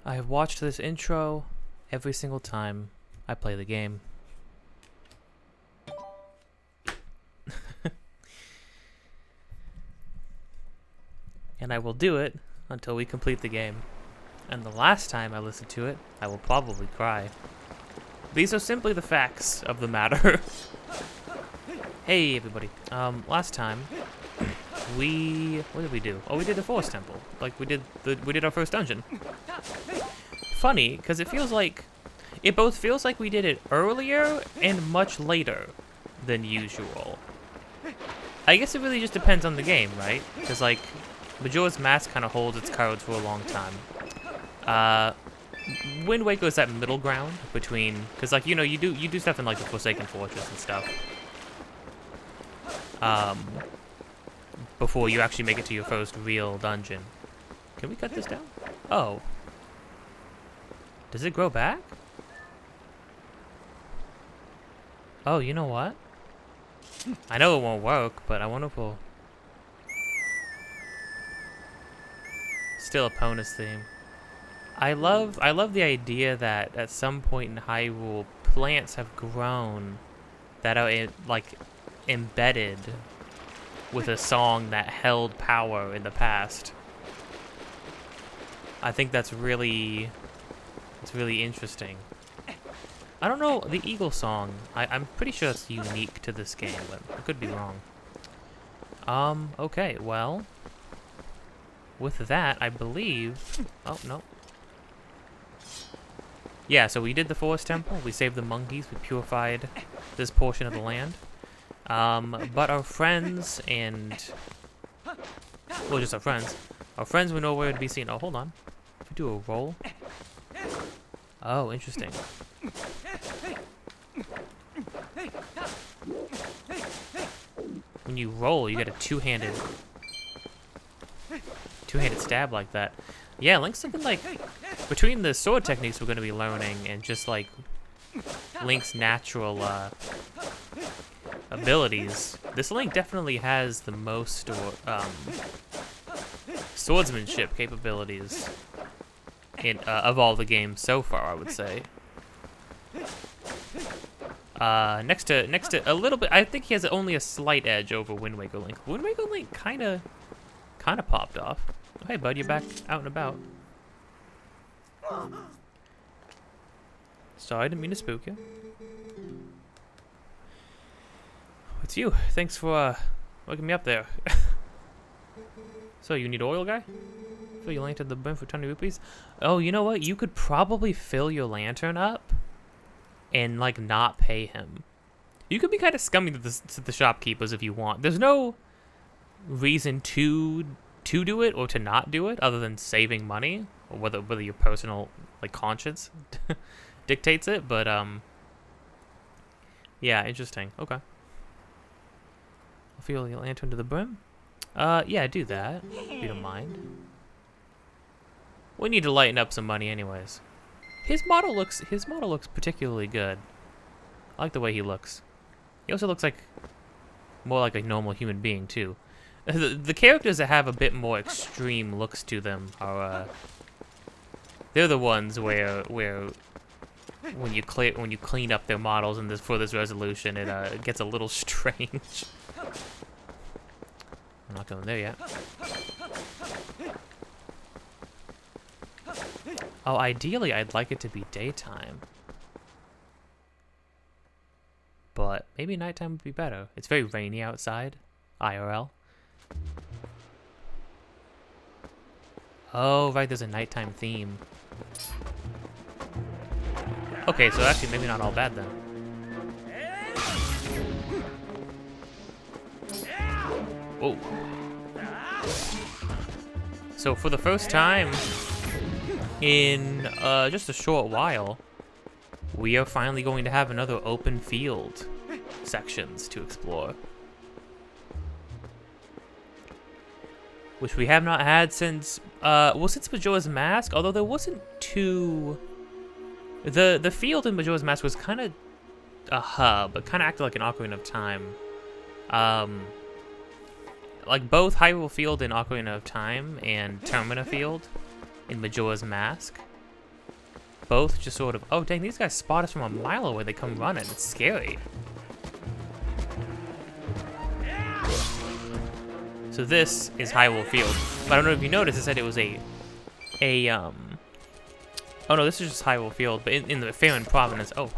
I have watched this intro every single time I play the game. And I will do it until we complete the game. And the last time I listen to it, I will probably cry. These are simply the facts of the matter. Hey everybody. Last time what did we do? Oh, we did the Forest Temple. Like we did our first dungeon. Funny, because it both feels like we did it earlier and much later than usual. I guess it really just depends on the game, right? Because like Majora's Mask kind of holds its cards for a long time. Wind Waker is that middle ground between, because like you do stuff in like the Forsaken Fortress and stuff. Before you actually make it to your first real dungeon. Can we cut this down? Oh. Does it grow back? Oh, you know what? I know it won't work, but I wonder if we'll... Still a Epona theme. I love the idea that at some point in Hyrule, plants have grown that are embedded with a song that held power in the past. I think that's really interesting. I don't know, the Eagle song, I'm pretty sure it's unique to this game, but I could be wrong. Okay, well, with that, I believe, oh, no. Yeah, so we did the Forest Temple, we saved the monkeys, we purified this portion of the land. But our friends well, just our friends were nowhere to be seen. Oh, hold on. If we do a roll. Oh, interesting. When you roll, you get a two-handed stab like that. Yeah, Link's looking like, between the sword techniques we're going to be learning and just like Link's natural abilities, this Link definitely has the most swordsmanship capabilities of all the games so far, I would say. Next to a little bit, I think he has only a slight edge over Wind Waker Link. Wind Waker Link kind of popped off. Oh, hey bud, you're back out and about. Sorry, I didn't mean to spook you. It's you. Thanks for waking me up there. So, you need oil, guy? Fill your lantern the brim for 20 rupees? Oh, you know what? You could probably fill your lantern up and, like, not pay him. You could be kind of scummy to the shopkeepers if you want. There's no reason to do it or to not do it other than saving money, or whether your personal, like, conscience dictates it, but, yeah, interesting. Okay. Fill your lantern to the brim? Yeah, do that, if you don't mind. We need to lighten up some money anyways. His model looks particularly good. I like the way he looks. He also looks like more like a normal human being too. The characters that have a bit more extreme looks to them are they're the ones where when you clean up their models in for this resolution, it gets a little strange. I'm not going there yet. Oh, ideally, I'd like it to be daytime. But maybe nighttime would be better. It's very rainy outside. IRL. Oh, right, there's a nighttime theme. Okay, so actually maybe not all bad then. Whoa. So for the first time in just a short while, we are finally going to have another open field sections to explore. Which we have not had since, since Majora's Mask, although there wasn't too... The field in Majora's Mask was kind of a hub. It kind of acted like an Ocarina of Time. Like both Hyrule Field in Ocarina of Time and Termina Field in Majora's Mask both just sort of... Oh, dang, these guys spot us from a mile away. They come running. It's scary. So this is Hyrule Field. But I don't know if you noticed, it said it was Oh no, this is just Hyrule Field, but in the Fair and Providence... Oh.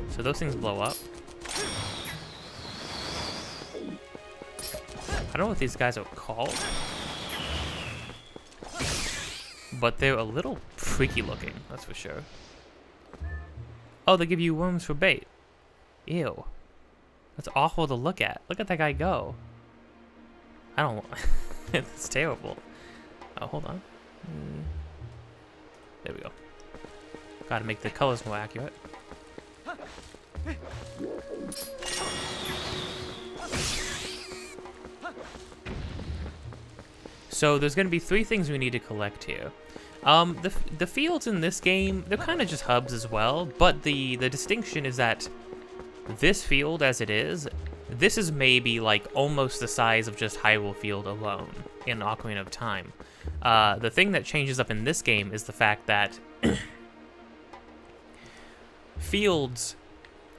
So those things blow up. I don't know what these guys are called. But they're a little freaky looking, that's for sure. Oh, they give you worms for bait. Ew. That's awful to look at. Look at that guy go. I don't... It's terrible. Oh, hold on. There we go. Gotta make the colors more accurate. So there's gonna be 3 things we need to collect here. The fields in this game, they're kind of just hubs as well, but the distinction is that this field as it is, this is maybe like almost the size of just Hyrule Field alone in Ocarina of Time. The thing that changes up in this game is the fact that fields,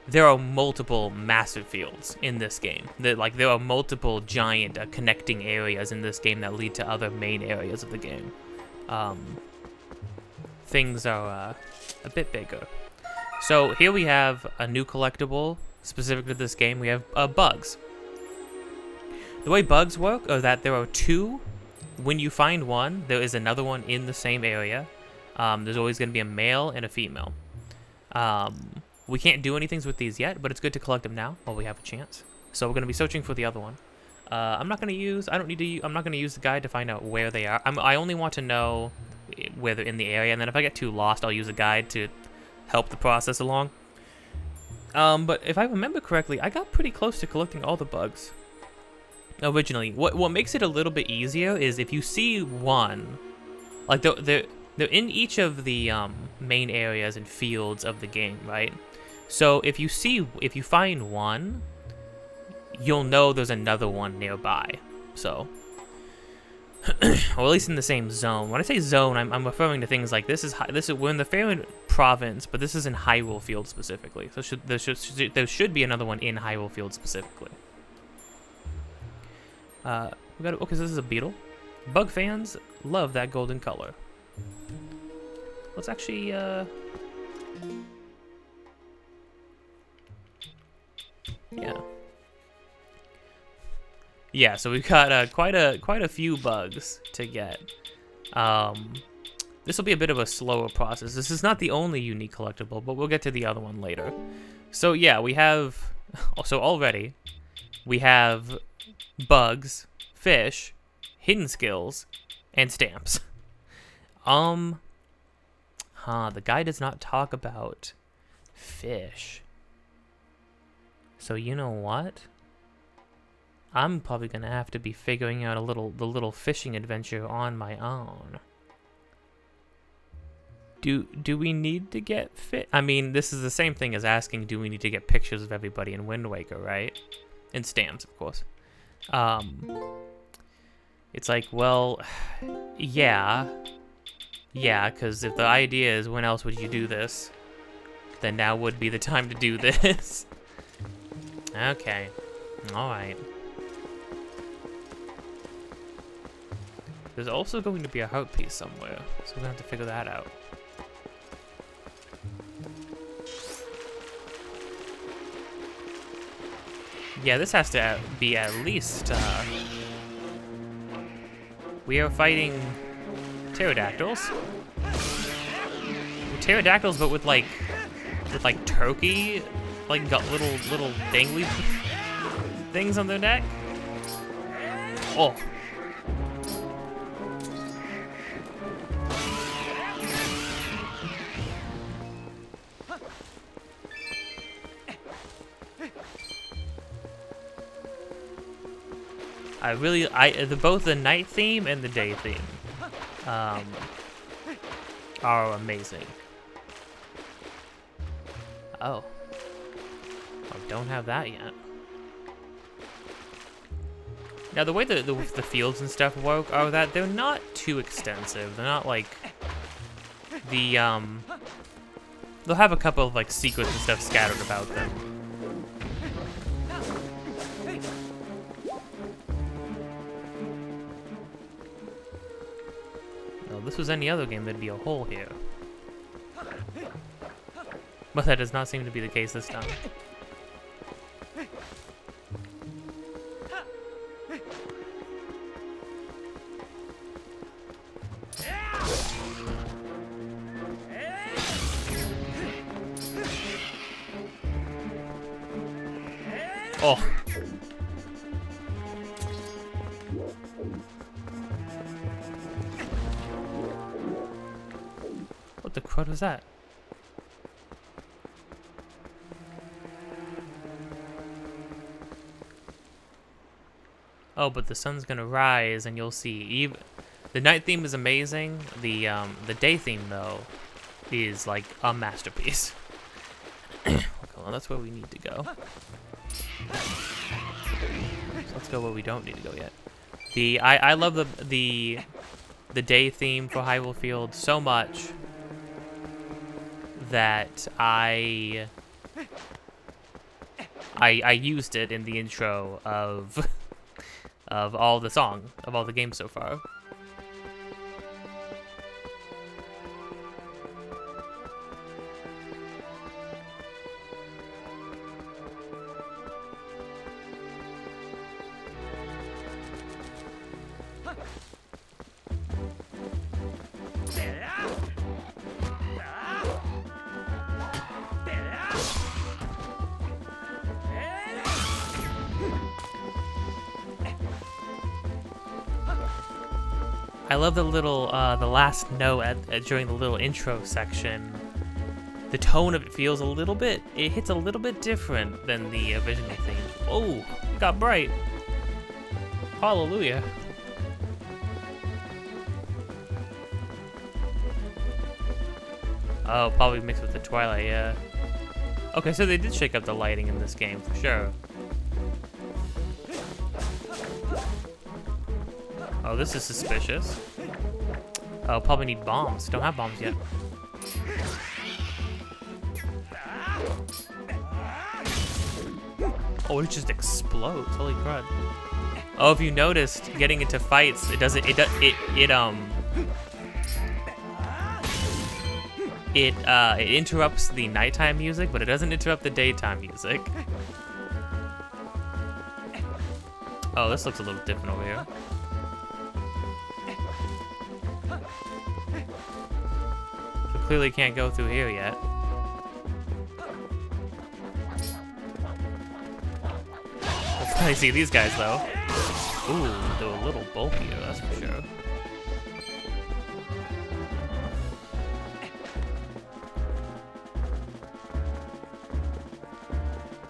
there are multiple massive fields in this game. There are multiple giant connecting areas in this game that lead to other main areas of the game. Things are a bit bigger. So here we have a new collectible specific to this game. We have bugs. The way bugs work are that there are 2. When you find one, there is another one in the same area. There's always going to be a male and a female. We can't do anything with these yet, but it's good to collect them now while we have a chance. So we're going to be searching for the other one. I'm not going to use the guide to find out where they are. I only want to know where they're in the area, and then if I get too lost, I'll use a guide to help the process along. But if I remember correctly, I got pretty close to collecting all the bugs originally. What makes it a little bit easier is if you see one, like they're in each of the main areas and fields of the game, right? So if you find one, you'll know there's another one nearby. So, or at least in the same zone. When I say zone, I'm referring to things like this is we're in the Faerun province, but this is in Hyrule Field specifically. So there should be another one in Hyrule Field specifically. Okay, so this is a beetle. Bug fans love that golden color. Let's actually yeah, so we've got quite a few bugs to get. This will be a bit of a slower process. This is not the only unique collectible, but we'll get to the other one later. So yeah, we have already we have bugs, fish, hidden skills, and stamps. The guy does not talk about fish. So you know what? I'm probably gonna have to be figuring out the little fishing adventure on my own. Do we need to get fit? I mean, this is the same thing as asking, do we need to get pictures of everybody in Wind Waker, right? And stamps, of course. It's like, well, yeah, because if the idea is when else would you do this, then now would be the time to do this. Okay, all right. There's also going to be a heart piece somewhere, so we're gonna have to figure that out. Yeah, this has to be at least, we are fighting pterodactyls. Pterodactyls, but with like turkey, like got little dangly things on their neck. Oh. Both the night theme and the day theme are amazing. Oh, I don't have that yet. Now the way the fields and stuff work are that they're not too extensive. They're not like the they'll have a couple of like secrets and stuff scattered about them. No, if this was any other game, there'd be a hole here. But that does not seem to be the case this time. Oh. What the crud was that? Oh, but the sun's gonna rise, and you'll see. Even the night theme is amazing. The day theme though is like a masterpiece. Okay, well, that's where we need to go. So let's go where we don't need to go yet. I love the day theme for Hyrule Field so much that I used it in the intro of all the games so far. I love the little, the last note during the little intro section. The tone of it feels a little bit, it hits a little bit different than the original theme. Oh, it got bright. Hallelujah. Oh, probably mixed with the Twilight, yeah. Okay, so they did shake up the lighting in this game, for sure. Oh, this is suspicious. Oh, probably need bombs. Don't have bombs yet. Oh, it just explodes. Holy crud. Oh, if you noticed, getting into fights, it interrupts the nighttime music, but it doesn't interrupt the daytime music. Oh, this looks a little different over here. Clearly can't go through here yet. Let's finally see these guys though. Ooh, they're a little bulkier, that's for sure.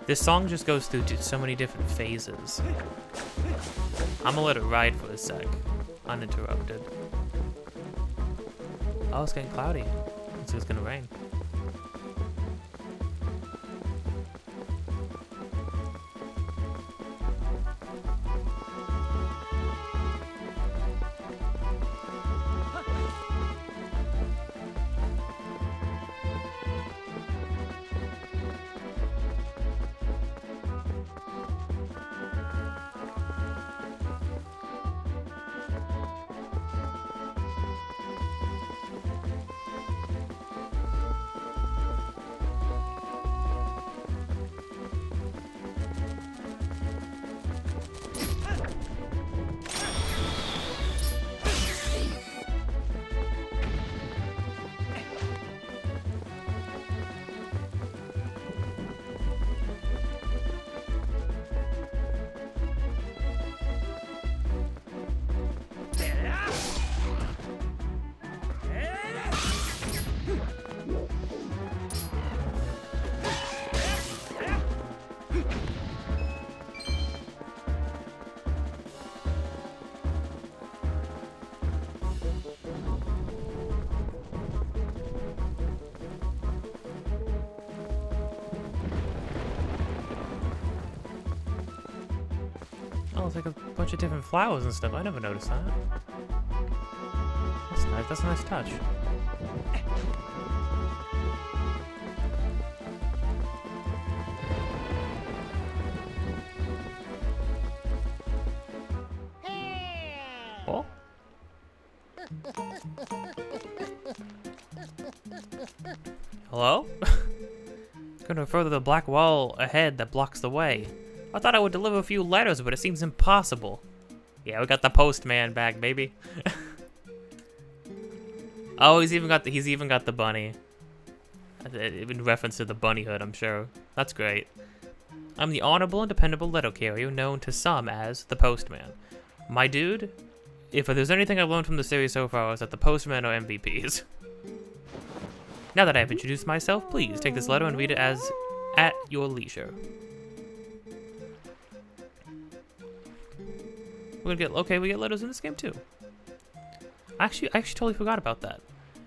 This song just goes through so many different phases. I'm gonna let it ride for a sec, uninterrupted. Oh, it's getting cloudy. Looks like it's gonna rain. Oh, it's like a bunch of different flowers and stuff. I never noticed that. That's nice. That's a nice touch. Oh? Hello? Gonna further the black wall ahead that blocks the way. I thought I would deliver a few letters, but it seems impossible. Yeah, we got the postman back, baby. Oh, he's even got the bunny. In reference to the bunny hood, I'm sure. That's great. I'm the honorable and dependable letter carrier known to some as the postman. My dude, if there's anything I've learned from the series so far, is that the postmen are MVPs. Now that I've introduced myself, please take this letter and read it as at your leisure. We get letters in this game too. I actually totally forgot about that.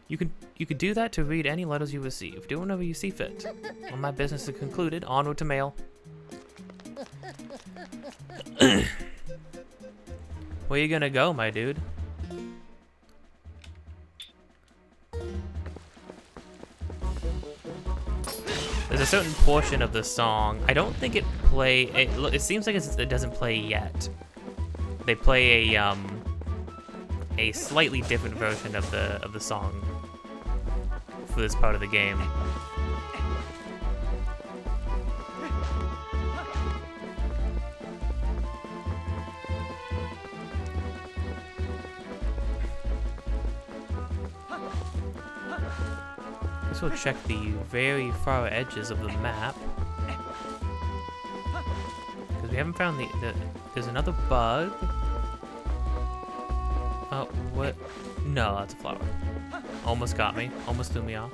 You could do that to read any letters you receive. Do whenever you see fit. Well, my business is concluded. Onward to mail. Where you gonna go, my dude? There's a certain portion of the song. I don't think it seems like it doesn't play yet. They play a slightly different version of the song for this part of the game. This will check the very far edges of the map. Because we haven't found there's another bug. Oh, what? No, that's a flower. Almost got me. Almost threw me off.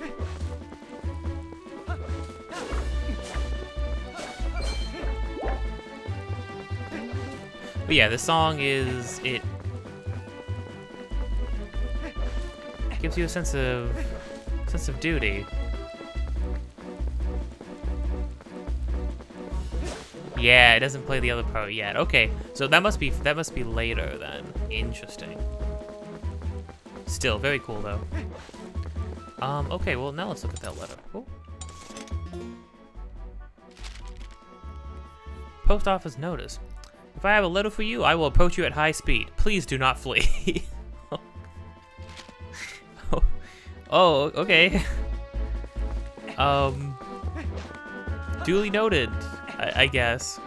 But yeah, this song it gives you a sense of duty. Yeah, it doesn't play the other part yet. Okay, so that must be later then. Interesting. Still very cool though. Okay, well now let's look at that letter. Oh. Post office notice. If I have a letter for you, I will approach you at high speed. Please do not flee. Oh, okay. Duly noted, I guess.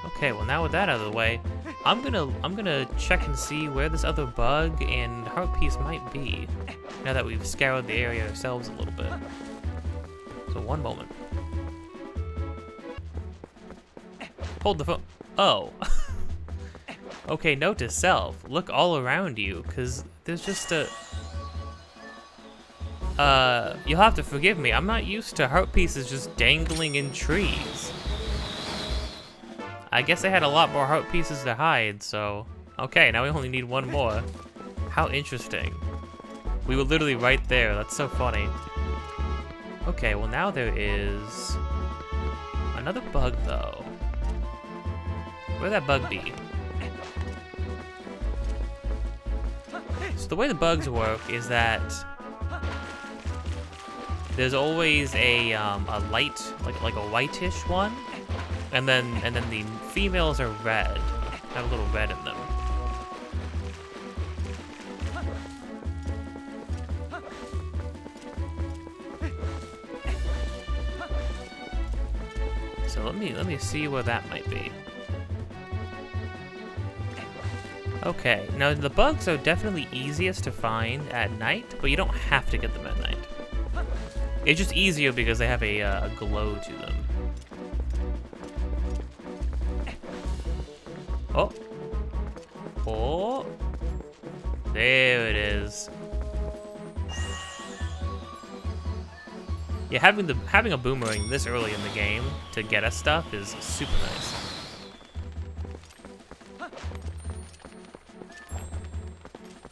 Okay, well now with that out of the way, I'm gonna check and see where this other bug and heart piece might be. Now that we've scoured the area ourselves a little bit. So one moment. Hold the phone. Oh. Okay, note to self. Look all around you, cause there's just a. You'll have to forgive me. I'm not used to heart pieces just dangling in trees. I guess I had a lot more heart pieces to hide, so. Okay, now we only need one more. How interesting. We were literally right there. That's so funny. Okay, well now there is another bug though. Where'd that bug be? So the way the bugs work is that there's always a light, like a whitish one, and then the females are red, have a little red in them. So let me see where that might be. Okay, now the bugs are definitely easiest to find at night, but you don't have to get them at night. It's just easier because they have a glow to them. Oh. Oh. There it is. Yeah, having a boomerang this early in the game to get us stuff is super nice.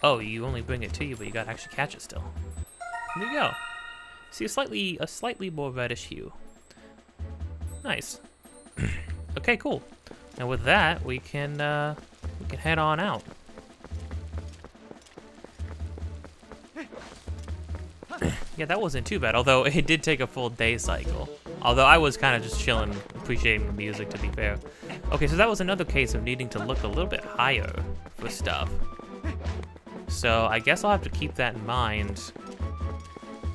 Oh, you only bring it to you, but you gotta actually catch it still. There you go. See a slightly more reddish hue. Nice. Okay, cool. And with that, we can head on out. Yeah, that wasn't too bad, although it did take a full day cycle. Although I was kind of just chilling, appreciating the music, to be fair. Okay, so that was another case of needing to look a little bit higher for stuff. So I guess I'll have to keep that in mind.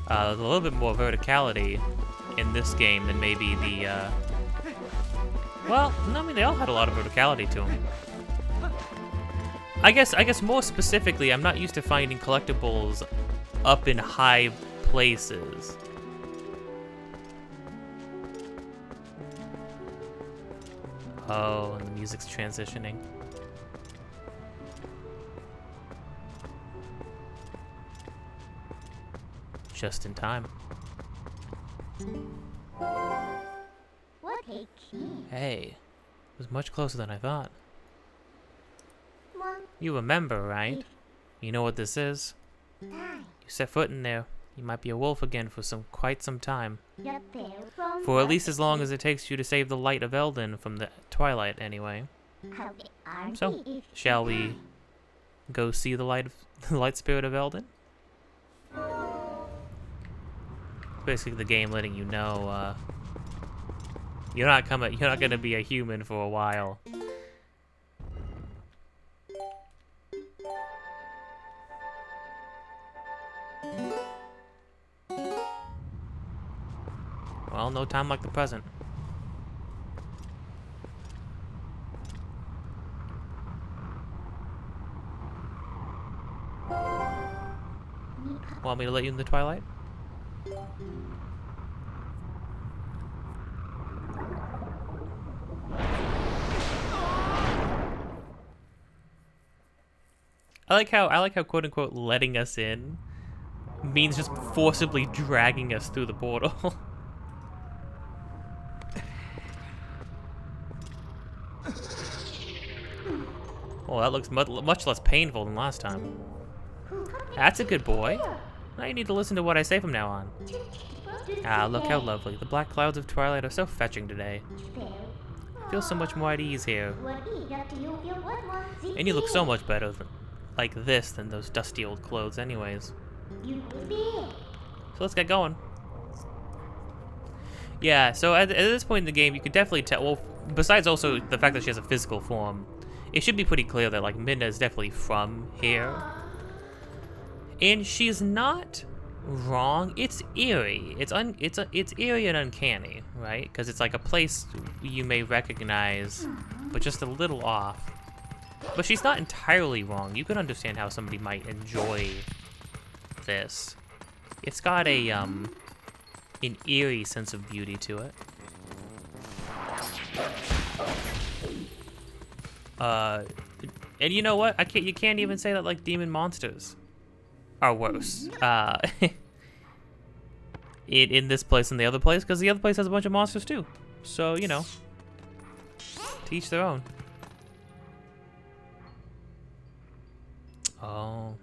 There's a little bit more verticality in this game than maybe the, well, no, I mean, they all had a lot of verticality to them. I guess more specifically, I'm not used to finding collectibles up in high places. Oh, and the music's transitioning. Just in time. What a key. Hey, it was much closer than I thought. One You remember, right? You know what this is? time. You set foot in there, you might be a wolf again for quite some time. You're there from For at least as long as it takes you to save the light of Eldon from the Twilight, anyway. how they are So, if shall we go see the light spirit of Eldon? Basically, the game letting you know you're not gonna be a human for a while. Well, no time like the present. Want me to let you in the Twilight? I like how quote unquote letting us in means just forcibly dragging us through the portal. Well, that looks much less painful than last time. That's a good boy. Now you need to listen to what I say from now on. Ah, look how lovely. The black clouds of Twilight are so fetching today. I feel so much more at ease here. And you look so much better like this than those dusty old clothes anyways. So let's get going. Yeah, so at this point in the game, you could definitely tell, well, besides also the fact that she has a physical form, it should be pretty clear that, like, Midna is definitely from here. And she's not wrong. It's eerie. It's eerie and uncanny, right? Because it's like a place you may recognize, but just a little off. But she's not entirely wrong. You can understand how somebody might enjoy this. It's got a an eerie sense of beauty to it. And you know what? You can't even say that like demon monsters are worse. In this place than the other place, because the other place has a bunch of monsters too. So, you know, to each their own. Oh.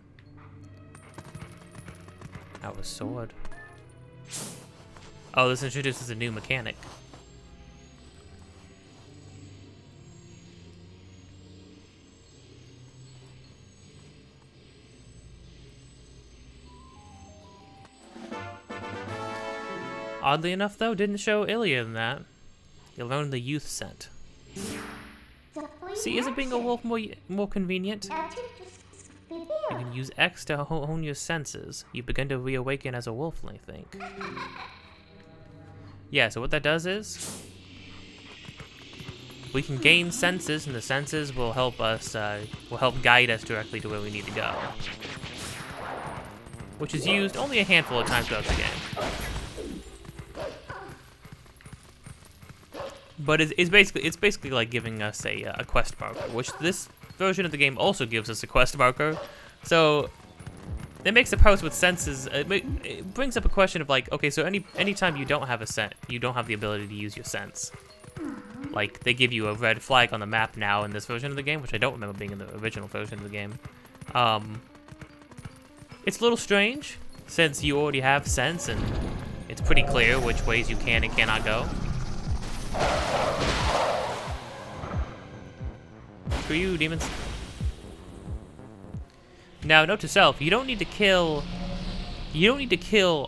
Our sword. Oh, this introduces a new mechanic. Oddly enough, though, didn't show Ilya in that. You learned the youth scent. See, isn't being a wolf more convenient? You can use X to hone your senses. You begin to reawaken as a wolf, I think. Yeah, so what that does is we can gain senses, and the senses will help us, will help guide us directly to where we need to go. Which is used only a handful of times throughout the game. But it's basically like giving us a quest marker, which this version of the game also gives us a quest marker. So it makes a post with senses. It brings up a question of like, okay, so anytime you don't have a scent, you don't have the ability to use your sense. Like they give you a red flag on the map now in this version of the game, which I don't remember being in the original version of the game. It's a little strange since you already have sense and it's pretty clear which ways you can and cannot go. Screw you, demons. Now, note to self, you don't need to kill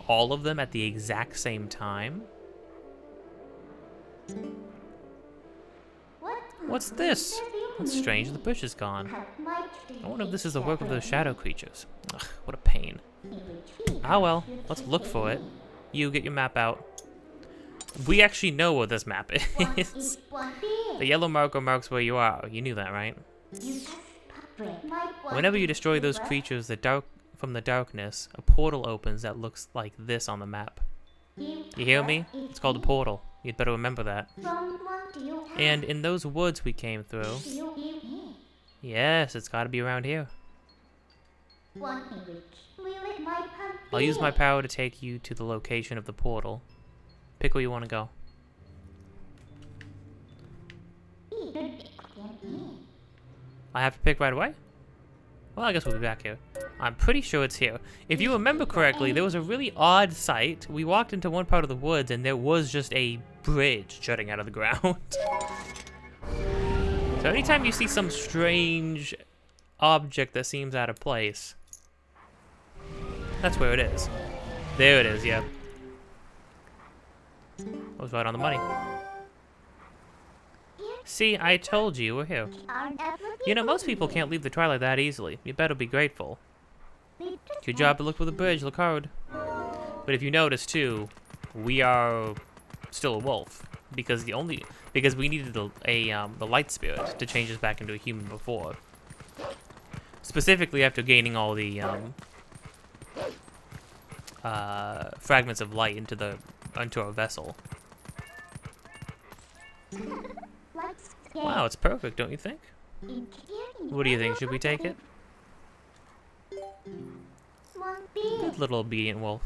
all of them at the exact same time. What's this? That's strange, the bush is gone. I wonder if this is the work of those shadow creatures. Ugh, what a pain. Ah well, let's look for it. You, get your map out. We actually know what this map is. The yellow marker marks where you are. You knew that, right? Whenever you destroy those creatures from the darkness, a portal opens that looks like this on the map. You hear me? It's called a portal. You'd better remember that. And in those woods we came through... Yes, it's gotta be around here. I'll use my power to take you to the location of the portal. Pick where you want to go. I have to pick right away? Well, I guess we'll be back here. I'm pretty sure it's here. If you remember correctly, there was a really odd sight. We walked into one part of the woods and there was just a bridge jutting out of the ground. So anytime you see some strange object that seems out of place, that's where it is. There it is, yeah. I was right on the money. See, I told you, we're here. You know, most people can't leave the Twilight that easily. You better be grateful. Good job to look for the bridge, look hard. But if you notice too, we are still a wolf. Because we needed the light spirit to change us back into a human before. Specifically after gaining all the fragments of light into our vessel. Wow, it's perfect, don't you think? What do you think? Should we take it? Good little obedient wolf.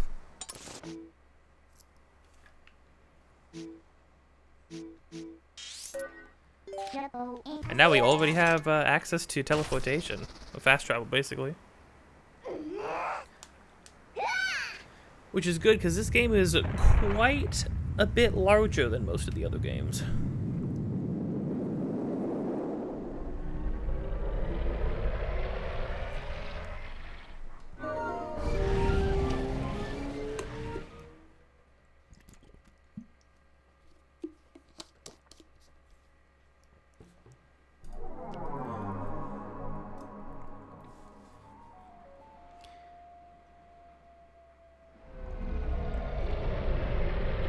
And now we already have access to teleportation. Or fast travel, basically. Which is good, because this game is quite a bit larger than most of the other games.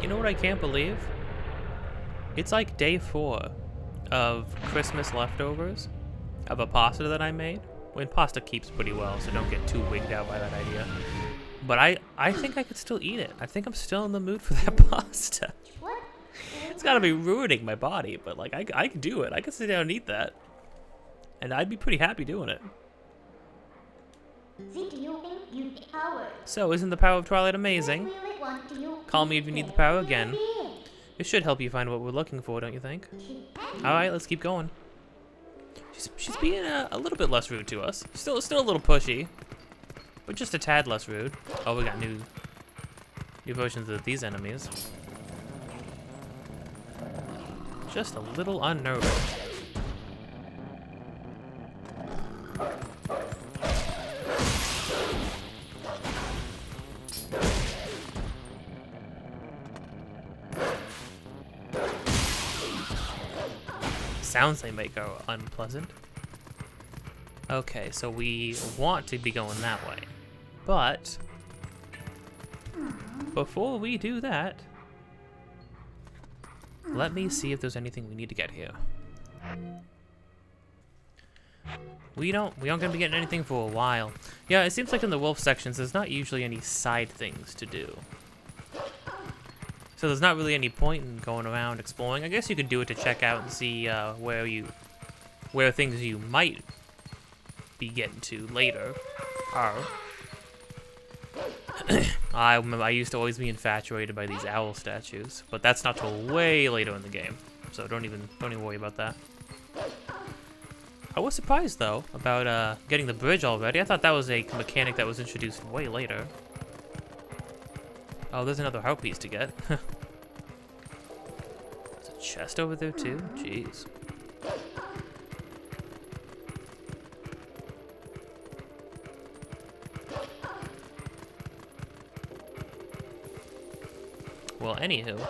You know what I can't believe? It's like day 4 of Christmas leftovers of a pasta that I made. When pasta keeps pretty well, so don't get too wigged out by that idea. But I think I could still eat it. I think I'm still in the mood for that pasta. It's gotta be ruining my body, but like I can do it. I can sit down and eat that. And I'd be pretty happy doing it. So, isn't the power of Twilight amazing? Call me if you need the power again. It should help you find what we're looking for, don't you think? Alright, let's keep going. She's being a little bit less rude to us. Still a little pushy, but just a tad less rude. Oh, we got new versions of these enemies. Just a little unnerving. Sounds they make are unpleasant. Okay, so we want to be going that way. But before we do that, let me see if there's anything we need to get here. We aren't gonna be getting anything for a while. Yeah, it seems like in the wolf sections there's not usually any side things to do. So there's not really any point in going around exploring. I guess you could do it to check out and see where things you might be getting to later are. I remember I used to always be infatuated by these owl statues, but that's not till way later in the game. So don't even worry about that. I was surprised though about getting the bridge already. I thought that was a mechanic that was introduced way later. Oh, there's another heart piece to get. There's a chest over there too? Jeez. Well, anywho.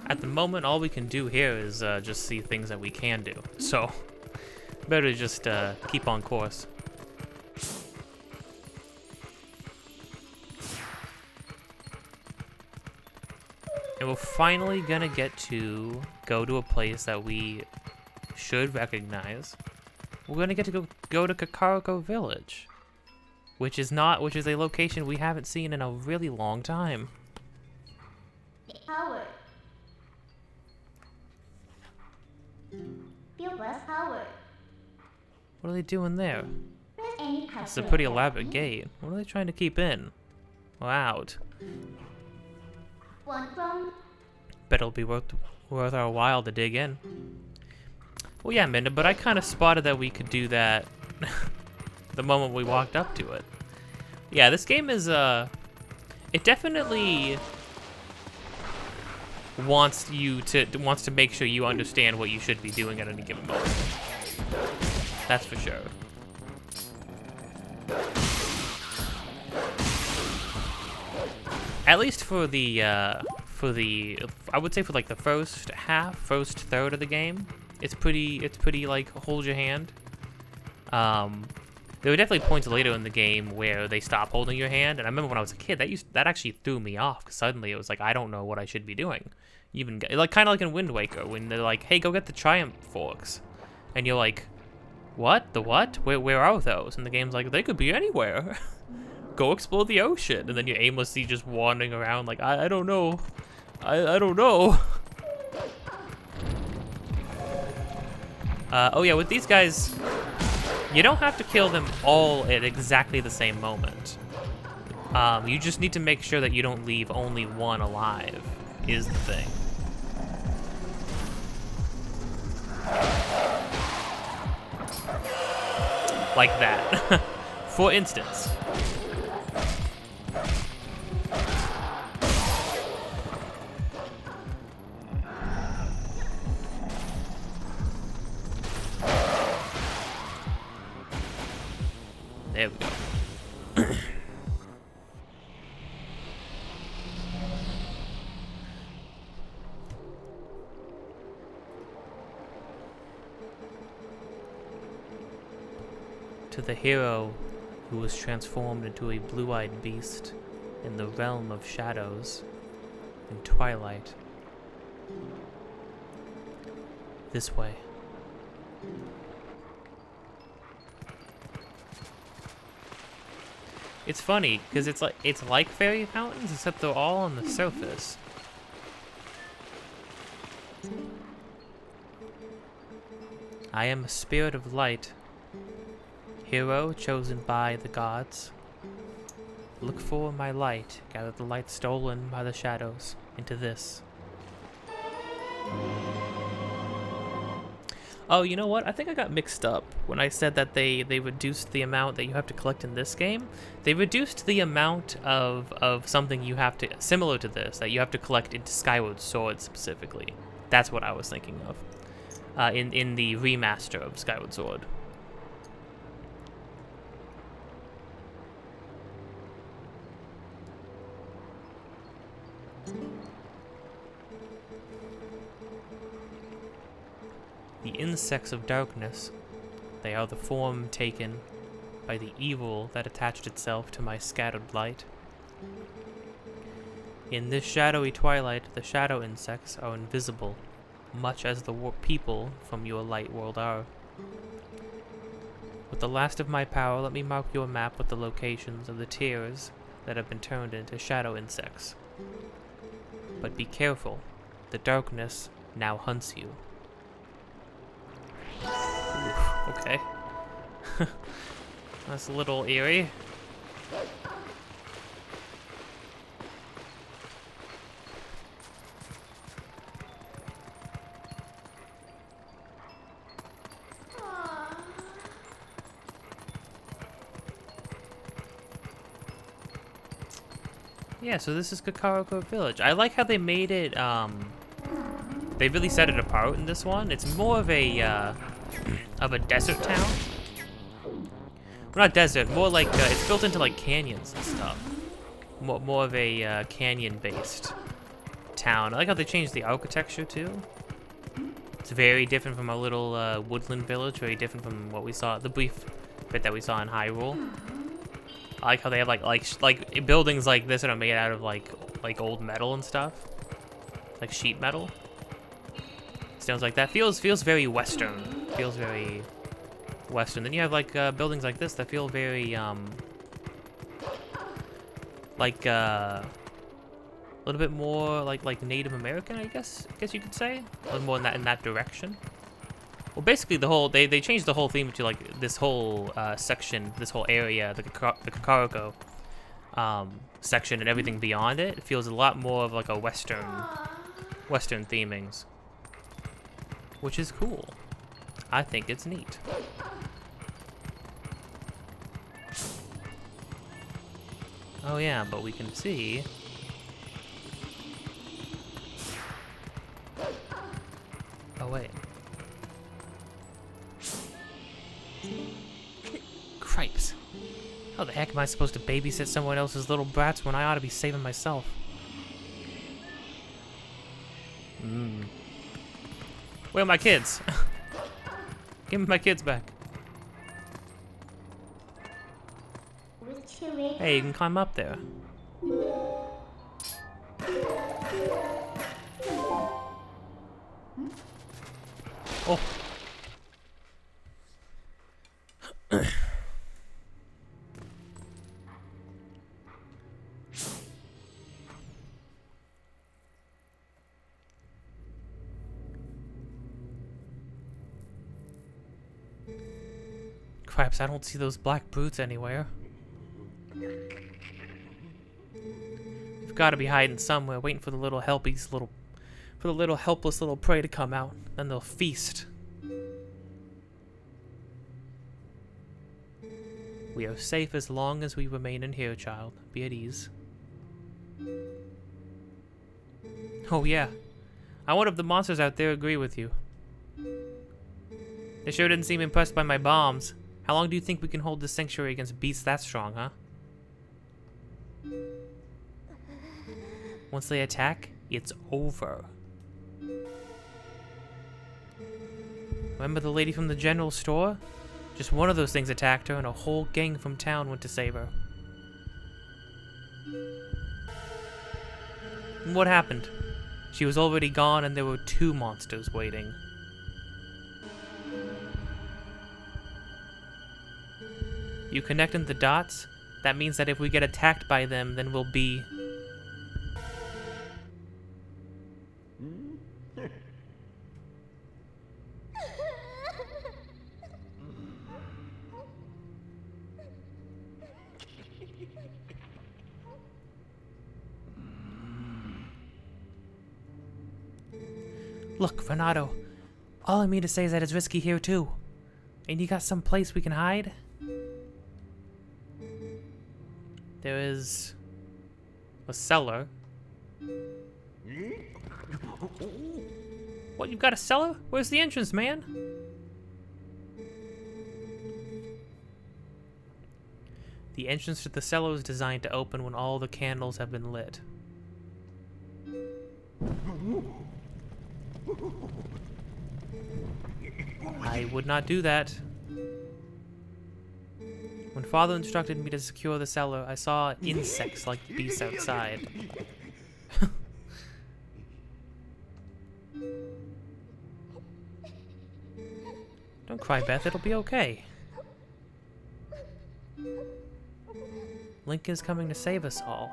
At the moment, all we can do here is just see things that we can do. So, better just keep on course. And we're finally gonna get to go to a place that we should recognize. We're gonna get to go to Kakariko Village, which is a location we haven't seen in a really long time. Howard. Billboard Howard. What are they doing there? Press any It's a pretty elaborate gate. What are they trying to keep in? Or out? One from Bet it'll be worth our while to dig in. Well, yeah, Minda, but I kind of spotted that we could do that the moment we walked up to it. Yeah, this game is, it definitely wants to make sure you understand what you should be doing at any given moment. That's for sure. At least for the I would say for like the first third of the game, it's pretty like hold your hand. There were definitely points later in the game where they stop holding your hand, and I remember when I was a kid that actually threw me off, because suddenly it was like I don't know what I should be doing. Even like kind of like in Wind Waker when they're like, hey, go get the Triumph Forks, and you're like, what? The what? Where are those? And the game's like, they could be anywhere. Go explore the ocean, and then you're aimlessly just wandering around like, I don't know. I don't know. Oh yeah, with these guys, you don't have to kill them all at exactly the same moment. You just need to make sure that you don't leave only one alive, is the thing. Like that. For instance. There we go. To the hero who was transformed into a blue-eyed beast in the realm of shadows in Twilight. This way. It's funny, because it's like fairy fountains, except they're all on the surface. I am a spirit of light, hero chosen by the gods. Look for my light, gather the light stolen by the shadows into this. Oh, you know what? I think I got mixed up when I said that they reduced the amount that you have to collect in this game. They reduced the amount of something you have to, similar to this, that you have to collect into Skyward Sword specifically. That's what I was thinking of. In the remaster of Skyward Sword. The insects of darkness, they are the form taken by the evil that attached itself to my scattered light. In this shadowy twilight, the shadow insects are invisible, much as the people from your light world are. With the last of my power, let me mark your map with the locations of the tiers that have been turned into shadow insects. But be careful, the darkness now hunts you. Oof, okay. That's a little eerie. Yeah, so this is Kakariko Village. I like how they made it, they really set it apart in this one. It's more of a desert town. not desert, more like it's built into like canyons and stuff. More of a canyon-based town. I like how they changed the architecture too. It's very different from our little woodland village. Very different from what we saw, the brief bit that we saw in Hyrule. I like how they have like buildings like this that are made out of like old metal and stuff, like sheet metal. Sounds like that. Feels very Western. Feels very Western. Then you have like buildings like this that feel very like a little bit more like Native American, I guess you could say. A little more in that direction. Well, basically the whole they changed the whole theme to like this whole section, this whole area, the Kakariko section and everything beyond it. It feels a lot more of like a Western themings, which is cool. I think it's neat. Oh yeah, but we can see. Oh wait. Cripes. How the heck am I supposed to babysit someone else's little brats when I ought to be saving myself? Where are my kids? Give me my kids back. Hey, you can climb up there. Oh. Craps, I don't see those black boots anywhere. You've got to be hiding somewhere, waiting for the little helpless little prey to come out. Then they'll feast. We are safe as long as we remain in here, child. Be at ease. Oh yeah. I wonder if the monsters out there agree with you. They sure didn't seem impressed by my bombs. How long do you think we can hold this sanctuary against beasts that strong, huh? Once they attack, it's over. Remember the lady from the general store? Just one of those things attacked her and a whole gang from town went to save her. And what happened? She was already gone and there were 2 monsters waiting. You connecting the dots? That means that if we get attacked by them, then we'll be... Look, Renato, all I mean to say is that it's risky here too. And you got some place we can hide? There is a cellar. What, you've got a cellar? Where's the entrance, man? The entrance to the cellar is designed to open when all the candles have been lit. I would not do that. When Father instructed me to secure the cellar, I saw insects like beasts outside. Don't cry, Beth. It'll be okay. Link is coming to save us all.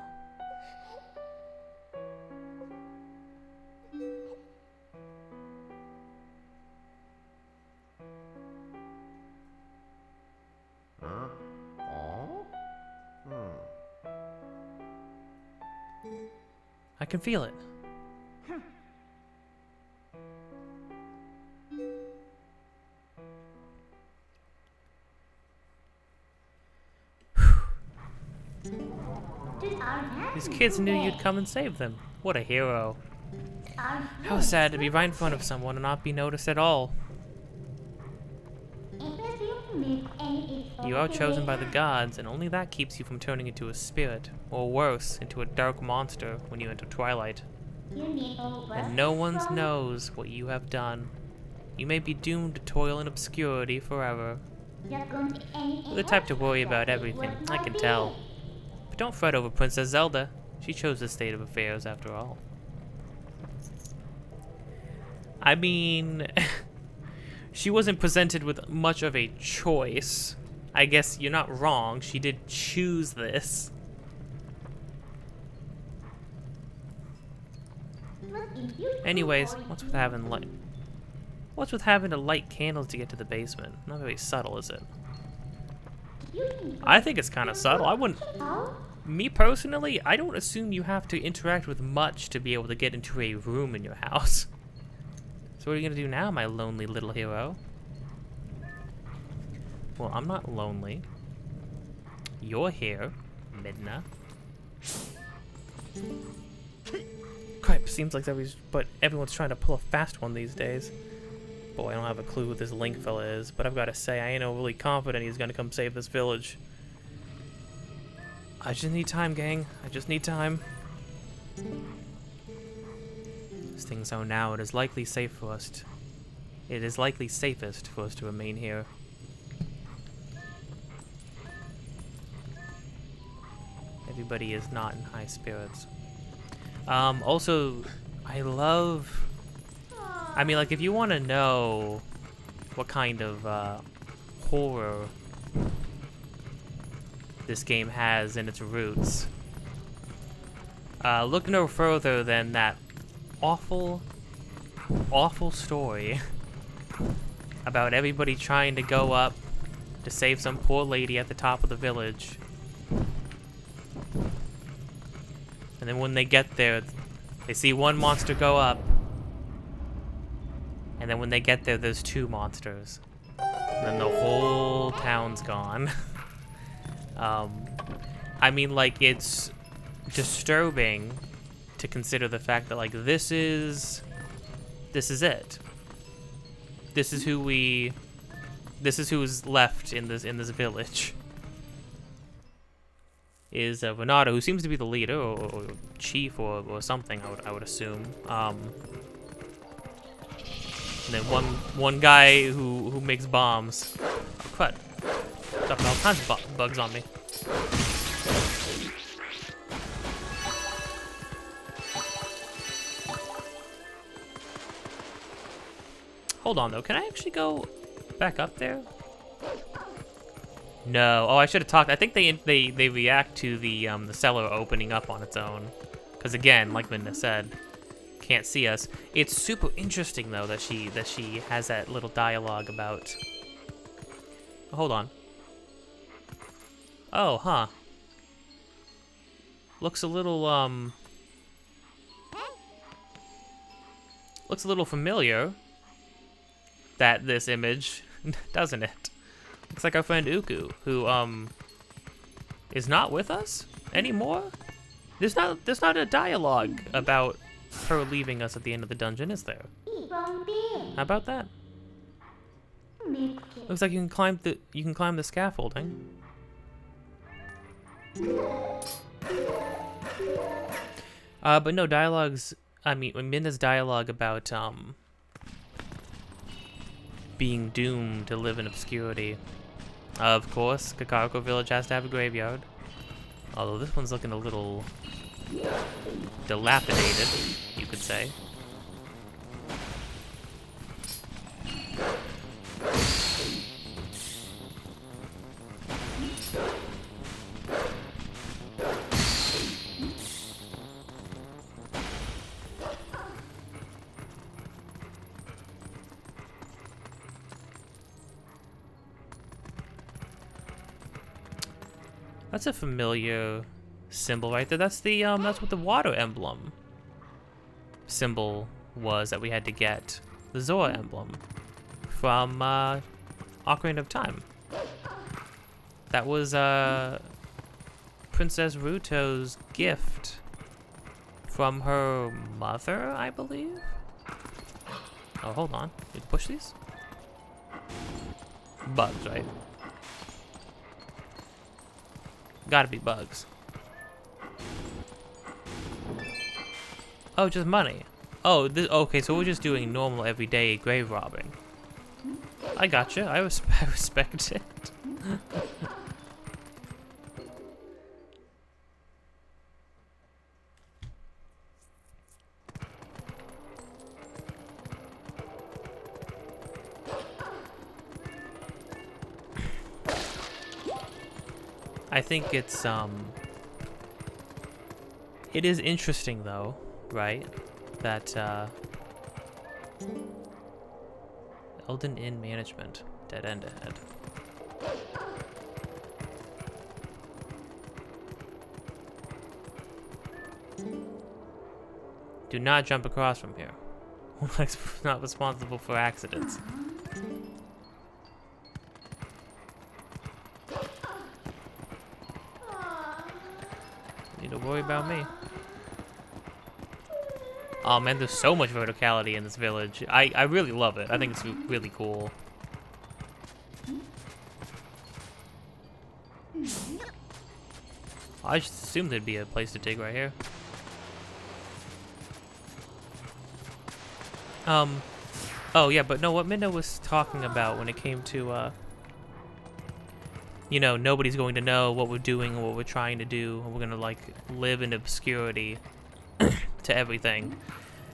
I can feel it. These kids knew you'd come and save them. What a hero. How sad to be right in front of someone and not be noticed at all. You are chosen by the gods, and only that keeps you from turning into a spirit, or worse, into a dark monster when you enter Twilight. And no one knows what you have done. You may be doomed to toil in obscurity forever. You're the type to worry about everything, I can tell. But don't fret over Princess Zelda. She chose this state of affairs after all. I mean, she wasn't presented with much of a choice. I guess you're not wrong. She did choose this. Anyways, what's with having to light candles to get to the basement? Not very subtle, is it? I think it's kind of subtle. I wouldn't... Me personally, I don't assume you have to interact with much to be able to get into a room in your house. So what are you gonna do now, my lonely little hero? Well, I'm not lonely. You're here, Midna. Crap, seems like everyone's trying to pull a fast one these days. Boy, I don't have a clue who this Link fella is, but I've got to say, I ain't overly confident he's gonna come save this village. I just need time, gang. I just need time. As things are now, it is likely safest for us to remain here. Everybody is not in high spirits. Also, I mean, like, if you want to know what kind of horror this game has in its roots, look no further than that awful story about everybody trying to go up to save some poor lady at the top of the village. And then when they get there, they see one monster go up. And then when they get there, there's two monsters. And then the whole town's gone. I mean, like, it's disturbing to consider the fact that, like, this is it. This is who's left in this village. Is Renato, who seems to be the leader or chief or something, I would assume. And then one guy who makes bombs. Oh, crud! Dropping all kinds of bugs on me. Hold on though, can I actually go back up there? No. Oh, I should have talked. I think they react to the cellar opening up on its own, because again, like Linda said, can't see us. It's super interesting though that she has that little dialogue about. Oh, hold on. Oh, huh. Looks a little familiar. This image, doesn't it? Looks like our friend Uku, who is not with us anymore. There's not a dialogue about her leaving us at the end of the dungeon, is there? How about that? Looks like you can climb the scaffolding. But no dialogues. I mean, Minna's dialogue about being doomed to live in obscurity. Of course, Kakariko Village has to have a graveyard. Although this one's looking a little dilapidated, you could say. That's a familiar symbol right there. That's the that's what the water emblem symbol was that we had to get. The Zora emblem from Ocarina of Time. That was Princess Ruto's gift from her mother, I believe. Oh, hold on. Need to push these? Bugs, right? Gotta be bugs. Oh, just money. Oh, okay, so we're just doing normal everyday grave robbing. I gotcha. I respect it. I think it's it is interesting though, right? That Elden Inn management, dead end ahead. Do not jump across from here. Not responsible for accidents. Need to worry about me. Oh man, there's so much verticality in this village. I really love it. I think it's really cool. I just assumed there'd be a place to dig right here. Oh yeah, but no, what Minna was talking about when it came to, you know, nobody's going to know what we're doing or what we're trying to do. We're gonna, like, live in obscurity to everything.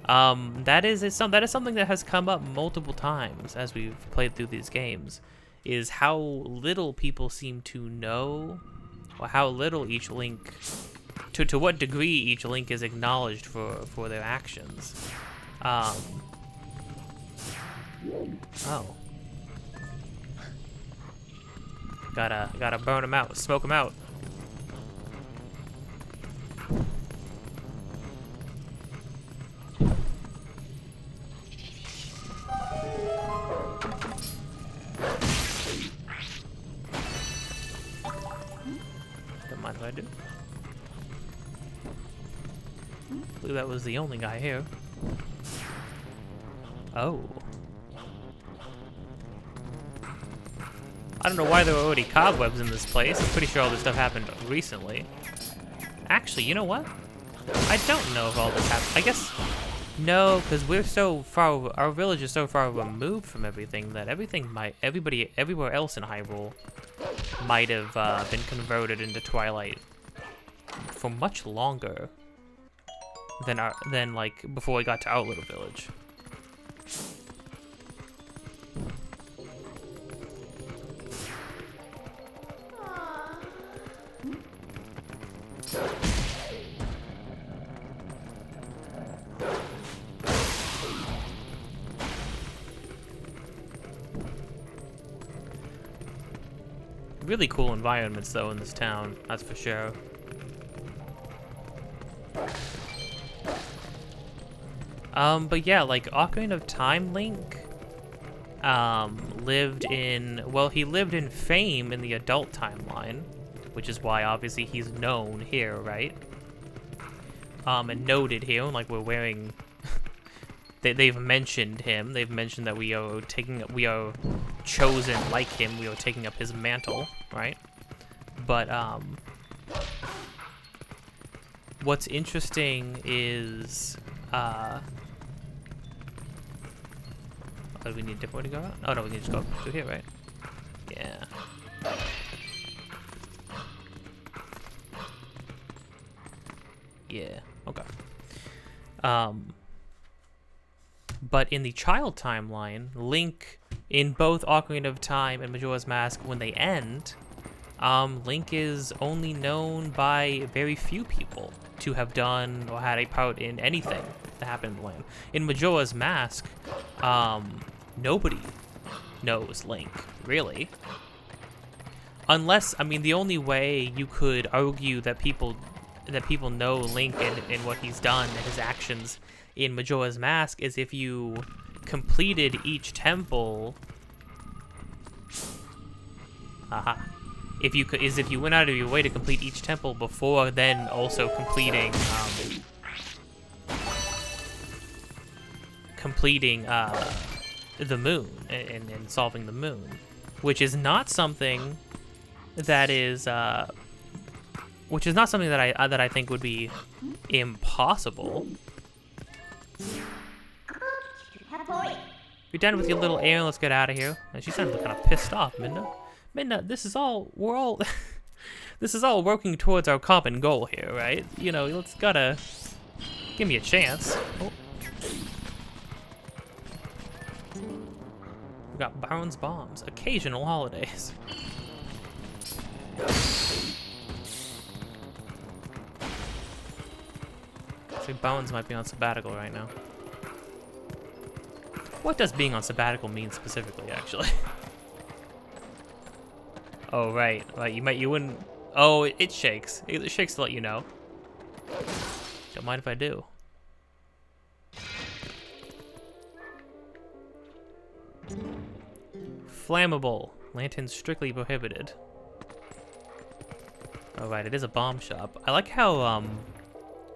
That is something that has come up multiple times as we've played through these games, is how little people seem to know, or how little each link, to what degree each link is acknowledged for their actions. Oh. Gotta burn them out, smoke them out. Don't mind if I do. I believe that was the only guy here. Oh. I don't know why there were already cobwebs in this place. I'm pretty sure all this stuff happened recently. Actually, you know what? I don't know if all this happened. I guess no, because we're so far. Our village is so far removed from everything that everybody everywhere else in Hyrule might have been converted into Twilight for much longer than like before we got to our little village. Really cool environments though in this town, that's for sure. But yeah, like Ocarina of Time Link lived in, well, he lived in fame in the adult timeline, which is why obviously he's known here, right? And noted here, like we're wearing they've mentioned him. They've mentioned that we are chosen like him. We are taking up his mantle, right? But what's interesting is oh, do we need a different way to go out? Oh no, we can just go through here, right? Yeah. Yeah. Okay. But in the child timeline, Link, in both Ocarina of Time and Majora's Mask, when they end, Link is only known by very few people to have done or had a part in anything that happened in the land. In Majora's Mask, nobody knows Link, really. Unless, I mean, the only way you could argue that people know Link and what he's done and his actions in Majora's Mask is if you completed each temple. If you went out of your way to complete each temple before then also completing the moon and solving the moon, which is not something that is which is not something that I think would be impossible. You're done with your little errand. Let's get out of here. And she sounded kind of pissed off, Minna. Minna, this is all this is all working towards our common goal here, right? You know, let's gotta give me a chance. Oh. We got Bounds bombs. Occasional holidays. See, Bounds might be on sabbatical right now. What does being on sabbatical mean specifically, actually? Oh, right. You wouldn't... Oh, it shakes. It shakes to let you know. Don't mind if I do. Flammable. Lanterns strictly prohibited. Alright, it is a bomb shop. I like how,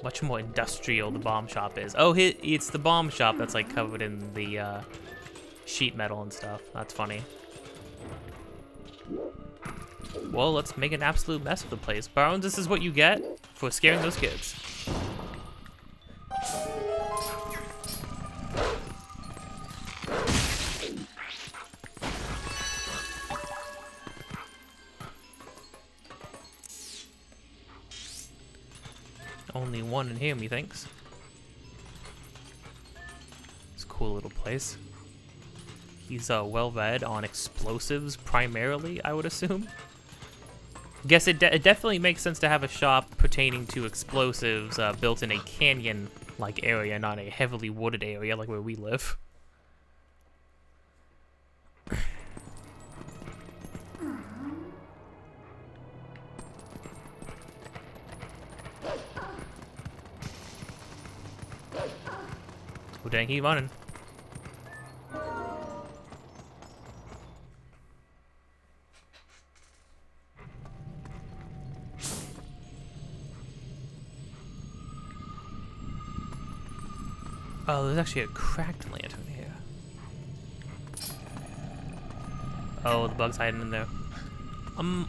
much more industrial the bomb shop is. Oh, it's the bomb shop that's, like, covered in the, sheet metal and stuff. That's funny. Well, let's make an absolute mess of the place. Bounds, this is what you get for scaring those kids. Only one in here, methinks. It's a cool little place. He's well read on explosives primarily, I would assume. Guess it definitely makes sense to have a shop pertaining to explosives built in a canyon-like area, not a heavily wooded area like where we live. Oh dang, he's running. Oh, there's actually a cracked lantern here. Oh, the bug's hiding in there.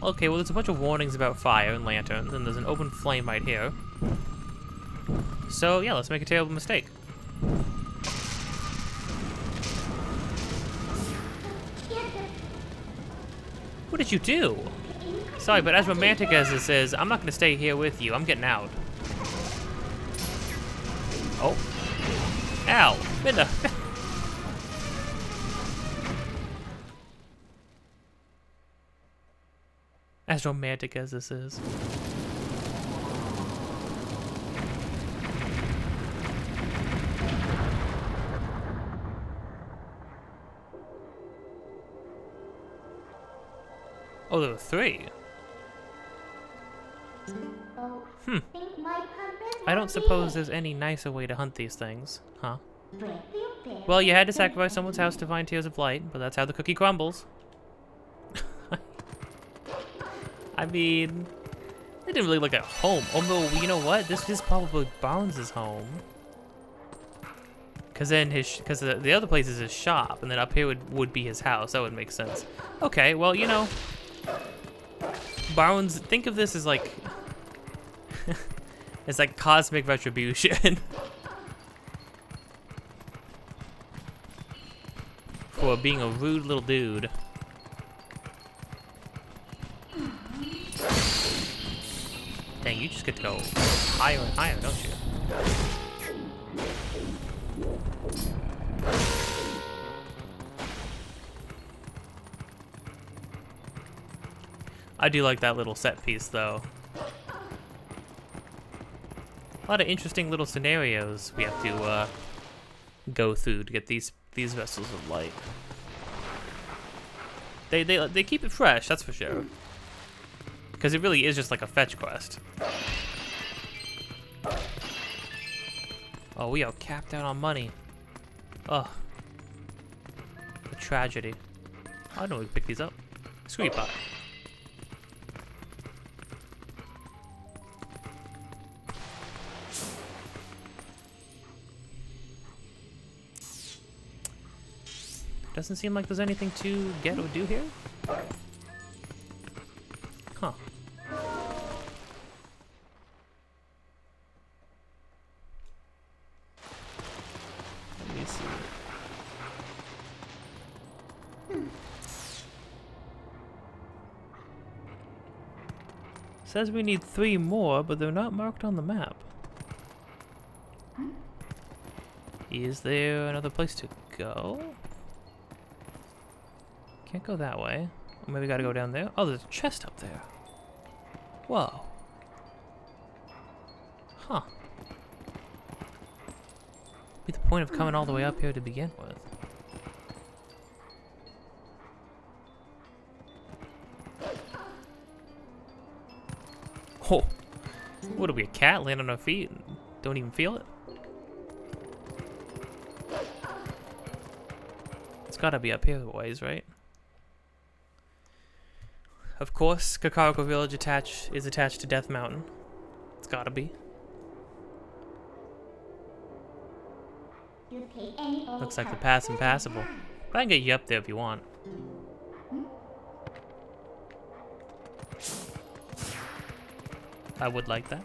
Okay, well, there's a bunch of warnings about fire and lanterns, and there's an open flame right here. So, yeah, let's make a terrible mistake. What did you do? Sorry, but as romantic as this is, I'm not going to stay here with you. I'm getting out. Oh. Ow, Minna. As romantic as this is. Oh, there were 3. I don't suppose there's any nicer way to hunt these things, huh? Well, you had to sacrifice someone's house to find Tears of Light, but that's how the cookie crumbles. I mean, they didn't really look at home. Although, you know what? This is probably Bounds' home. Because then the other place is his shop, and then up here would be his house. That would make sense. Okay, well, you know, Bounds, think of this as like, it's like cosmic retribution. For being a rude little dude. Dang, you just get to go higher and higher, don't you? I do like that little set piece, though. A lot of interesting little scenarios we have to go through to get these vessels of light. They keep it fresh, that's for sure. Because it really is just like a fetch quest. Oh, we are capped out on money. Ugh. A tragedy. I know we can pick these up. Screw you, Pop. Doesn't seem like there's anything to get or do here. Huh. Says we need 3 more, but they're not marked on the map. Is there another place to go? Can't go that way. Or maybe we gotta go down there. Oh, there's a chest up there. Whoa. Huh. Be the point of coming all the way up here to begin with. Oh. What are we, a cat laying on our feet and don't even feel it? It's gotta be up here a ways, right? Of course, Kakariko Village is attached to Death Mountain. It's gotta be. Looks like the path's impassable. But I can get you up there if you want. I would like that.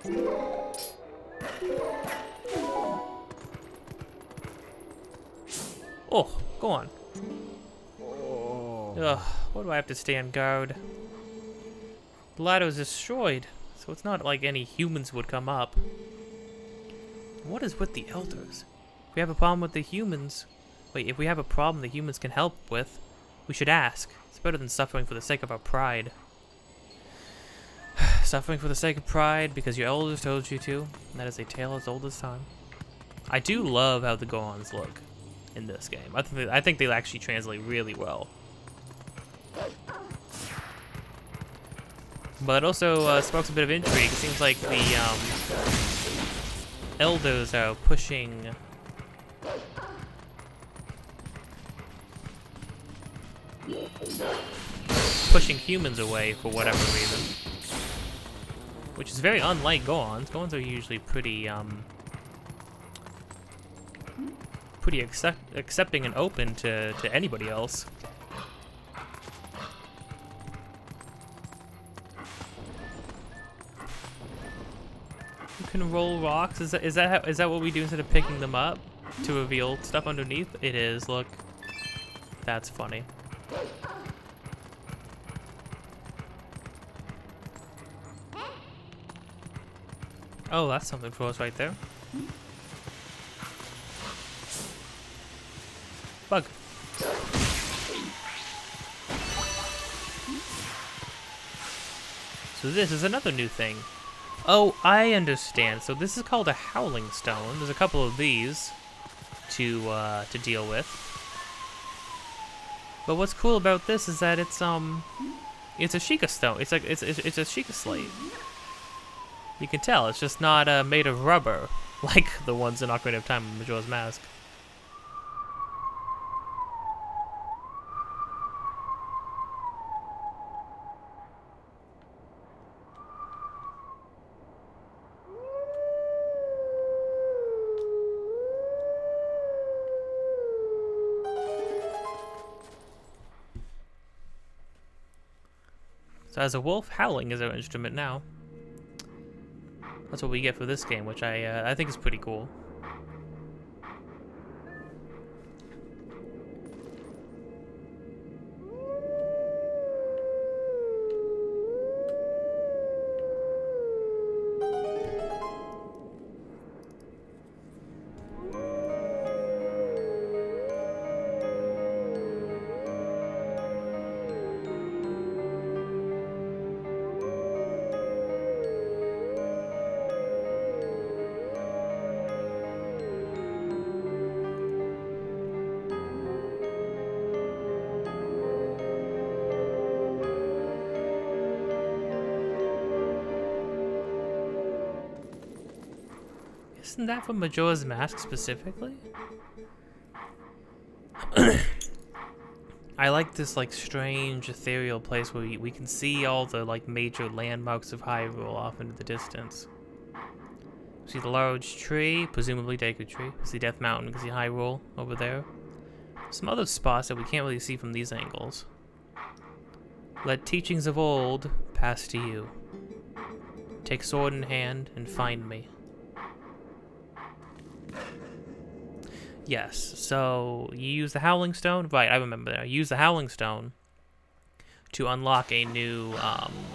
Oh, go on. Ugh, what do I have to stand guard? The ladder is destroyed, so it's not like any humans would come up. What is with the elders? If we have a problem with the humans... Wait, if we have a problem the humans can help with, we should ask. It's better than suffering for the sake of our pride. Suffering for the sake of pride because your elders told you to. And that is a tale as old as time. I do love how the Gohans look in this game. I think they actually translate really well. But it also sparks a bit of intrigue. It seems like the elders are pushing humans away for whatever reason. Which is very unlike Gohans. Gohans are usually pretty accepting and open to anybody else. You can roll rocks. Is that what we do instead of picking them up to reveal stuff underneath? It is. Look, that's funny. Oh, that's something for us right there. Bug. So this is another new thing. Oh, I understand. So this is called a Howling Stone. There's a couple of these to deal with. But what's cool about this is that it's a Sheikah stone. It's a Sheikah slate. You can tell it's just not made of rubber like the ones in Ocarina of Time and Majora's Mask. So as a wolf, howling is our instrument now. That's what we get for this game, which I think is pretty cool. Isn't that from Majora's Mask specifically? I like this like strange ethereal place where we can see all the like major landmarks of Hyrule off into the distance. See the large tree, presumably Deku Tree. See Death Mountain, see Hyrule over there. Some other spots that we can't really see from these angles. Let teachings of old pass to you. Take sword in hand and find me. Yes, so you use the Howling Stone. Right, I remember that. You use the Howling Stone to unlock a new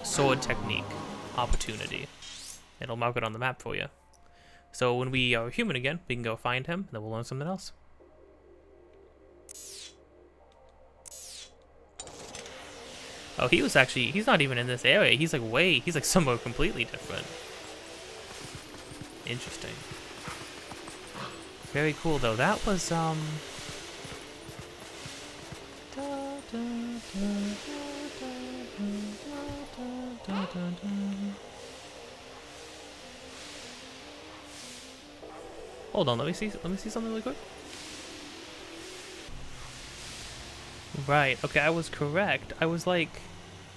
sword technique opportunity. It'll mark it on the map for you. So when we are human again, we can go find him, and then we'll learn something else. Oh, he's not even in this area. He's like somewhere completely different. Interesting. Very cool though. That was hold on, let me see something really quick. Right, okay, I was correct. I was like,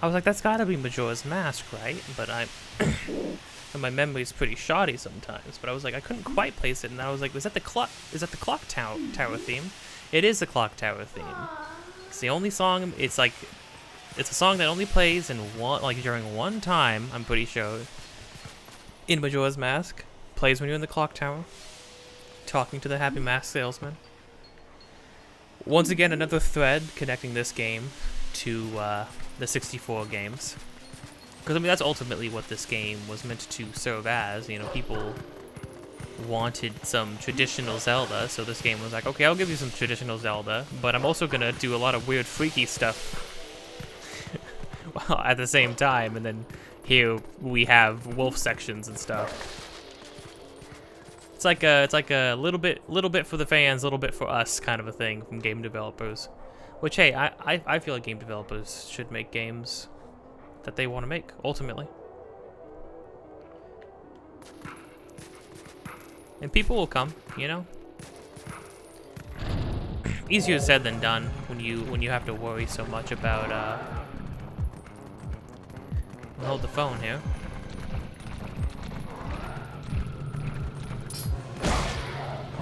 that's gotta be Majora's Mask, right? But and my memory's pretty shoddy sometimes, but I was like, I couldn't quite place it, and I was like, is that the clock tower theme? It is the clock tower theme. It's the only song, it's a song that only plays in during one time, I'm pretty sure, in Majora's Mask. Plays when you're in the clock tower, talking to the happy mask salesman. Once again, another thread connecting this game to the 64 games. Because, I mean, that's ultimately what this game was meant to serve as. You know, people wanted some traditional Zelda, so this game was like, okay, I'll give you some traditional Zelda, but I'm also going to do a lot of weird, freaky stuff at the same time. And then here we have wolf sections and stuff. It's like a little bit for the fans, a little bit for us kind of a thing from game developers. Which, hey, I feel like game developers should make games that they want to make, ultimately. And people will come, you know? Easier said than done when you have to worry so much about hold the phone here.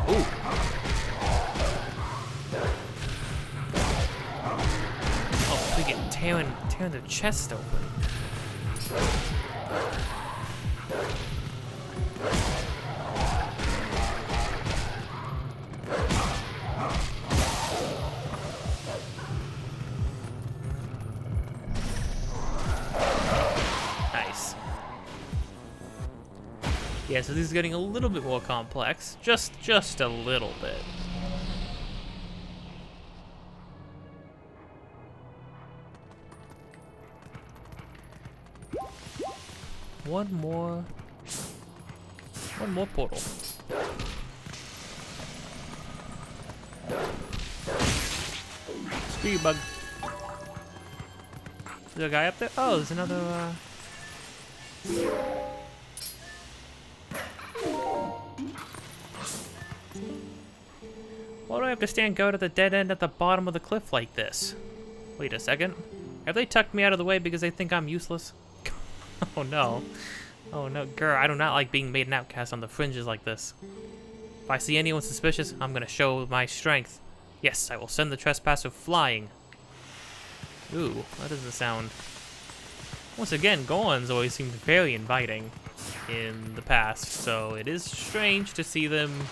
Ooh. Oh, we get tearing their chest open. Nice. Yeah, so this is getting a little bit more complex. Just a little bit. One more portal. Screw you, bug. Is there a guy up there? Oh, there's another, Why do I have to stand guard at the dead end at the bottom of the cliff like this? Wait a second. Have they tucked me out of the way because they think I'm useless? Oh no. Oh no, girl, I do not like being made an outcast on the fringes like this. If I see anyone suspicious, I'm gonna show my strength. Yes, I will send the trespasser flying. Ooh, that doesn't sound... Once again, Gorons always seemed very inviting in the past, so it is strange to see them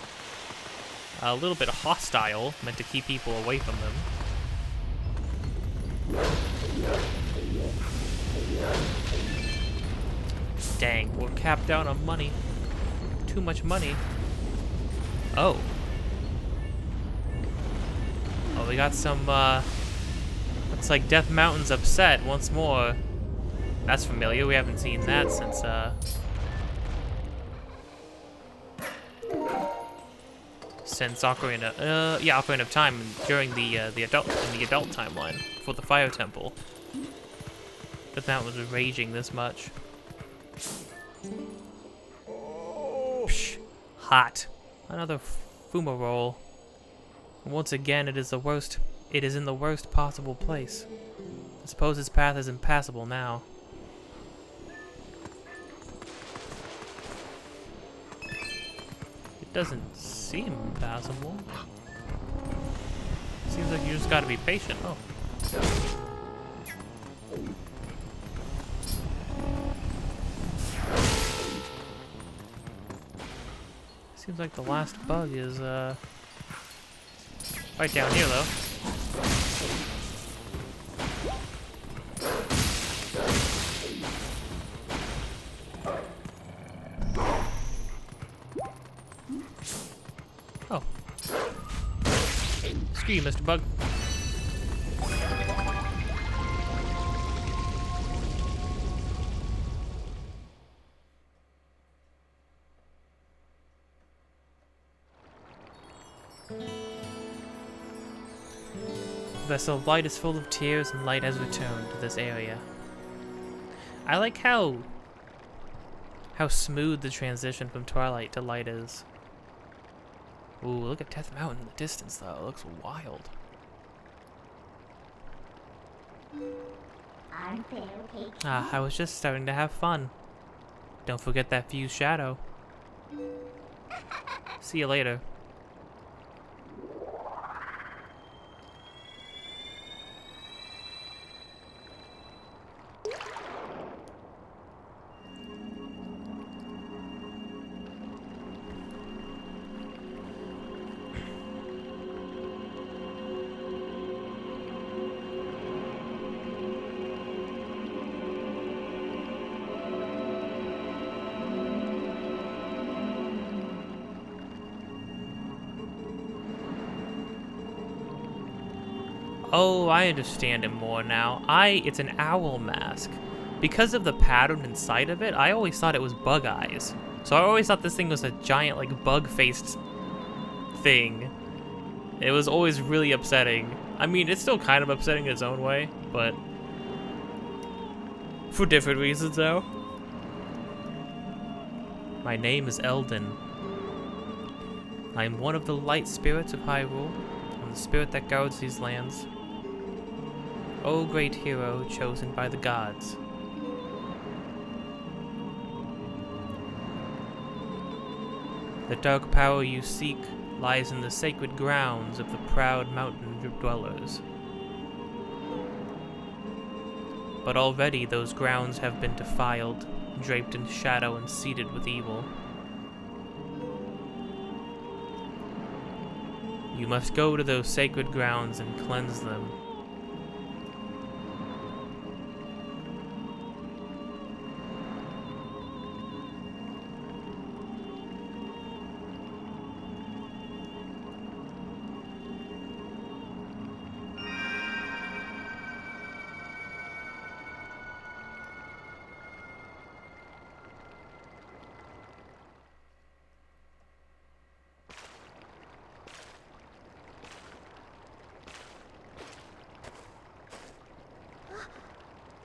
a little bit hostile, meant to keep people away from them. Dang, we're capped out on money. Too much money. Oh. Oh, we got some, looks like Death Mountain's upset once more. That's familiar, we haven't seen that since, Ocarina, yeah, Ocarina of Time during the adult timeline for the Fire Temple. Death Mountain was raging this much. Psh, hot. Another Fuma roll. Once again, it is the worst. It is in the worst possible place. I suppose its path is impassable now. It doesn't seem impassable. Seems like you just gotta be patient. Oh. Seems like the last bug is right down here though. Screw you, Mr. Bug. Vessel, light is full of tears and light has returned to this area. I like how smooth the transition from Twilight to Light is. Ooh, look at Death Mountain in the distance though, it looks wild. Ah, I was just starting to have fun. Don't forget that fused shadow. See you later. Oh, I understand it more now. It's an owl mask. Because of the pattern inside of it, I always thought it was bug eyes. So I always thought this thing was a giant, like, bug-faced thing. It was always really upsetting. I mean, it's still kind of upsetting in its own way, but for different reasons, though. My name is Eldon. I am one of the light spirits of Hyrule. I'm the spirit that guards these lands. O great hero chosen by the gods. The dark power you seek lies in the sacred grounds of the proud mountain dwellers. But already those grounds have been defiled, draped in shadow and seeded with evil. You must go to those sacred grounds and cleanse them.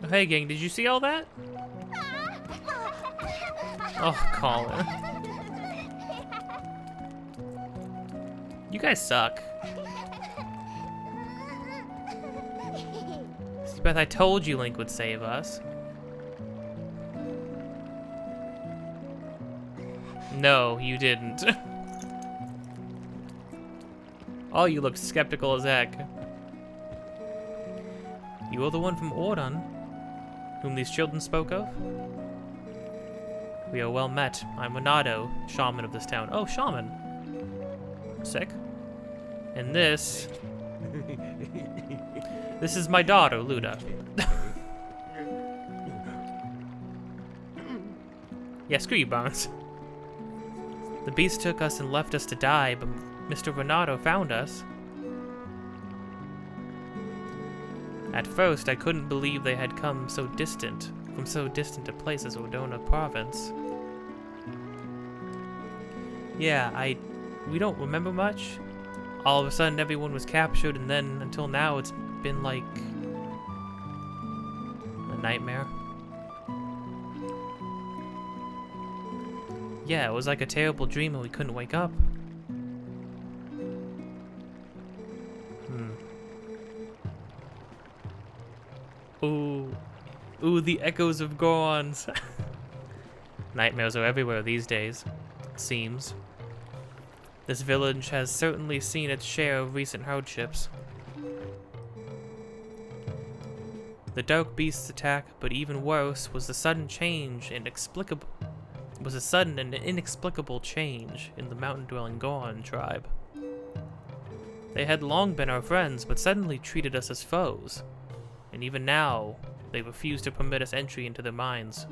Oh, hey gang, did you see all that? Oh, Colin. You guys suck. See, Beth, I told you Link would save us. No, you didn't. Oh, you look skeptical as heck. You are the one from Ordon, whom these children spoke of? We are well met. I'm Renato, shaman of this town. Oh, shaman. Sick. And this is my daughter, Luda. Yeah, screw you, Bones. The beast took us and left us to die, but Mr. Renato found us. At first, I couldn't believe they had come so distant, from so distant a place as Ordona Province. Yeah, we don't remember much. All of a sudden, everyone was captured, and then, until now, it's been like a nightmare. Yeah, it was like a terrible dream and we couldn't wake up. Ooh, the echoes of Gorons. Nightmares are everywhere these days, it seems. This village has certainly seen its share of recent hardships. The dark beast's attack, but even worse, was the sudden and inexplicable change in the mountain-dwelling Goron tribe. They had long been our friends, but suddenly treated us as foes. And even now, they refuse to permit us entry into their minds.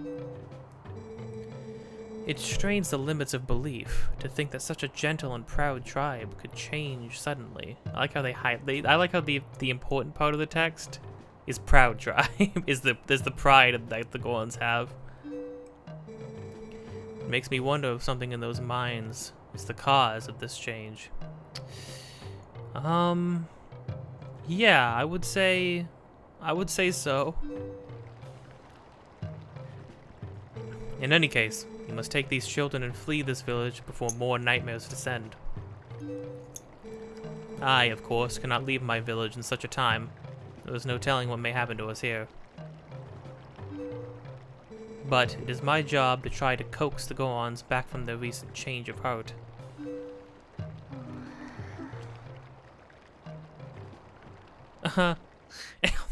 It strains the limits of belief to think that such a gentle and proud tribe could change suddenly. I like how I like how the important part of the text is proud tribe, is the pride that the Gorons have. It makes me wonder if something in those minds is the cause of this change. Yeah, I would say so. In any case, you must take these children and flee this village before more nightmares descend. I, of course, cannot leave my village in such a time. There is no telling what may happen to us here. But it is my job to try to coax the Gorons back from their recent change of heart.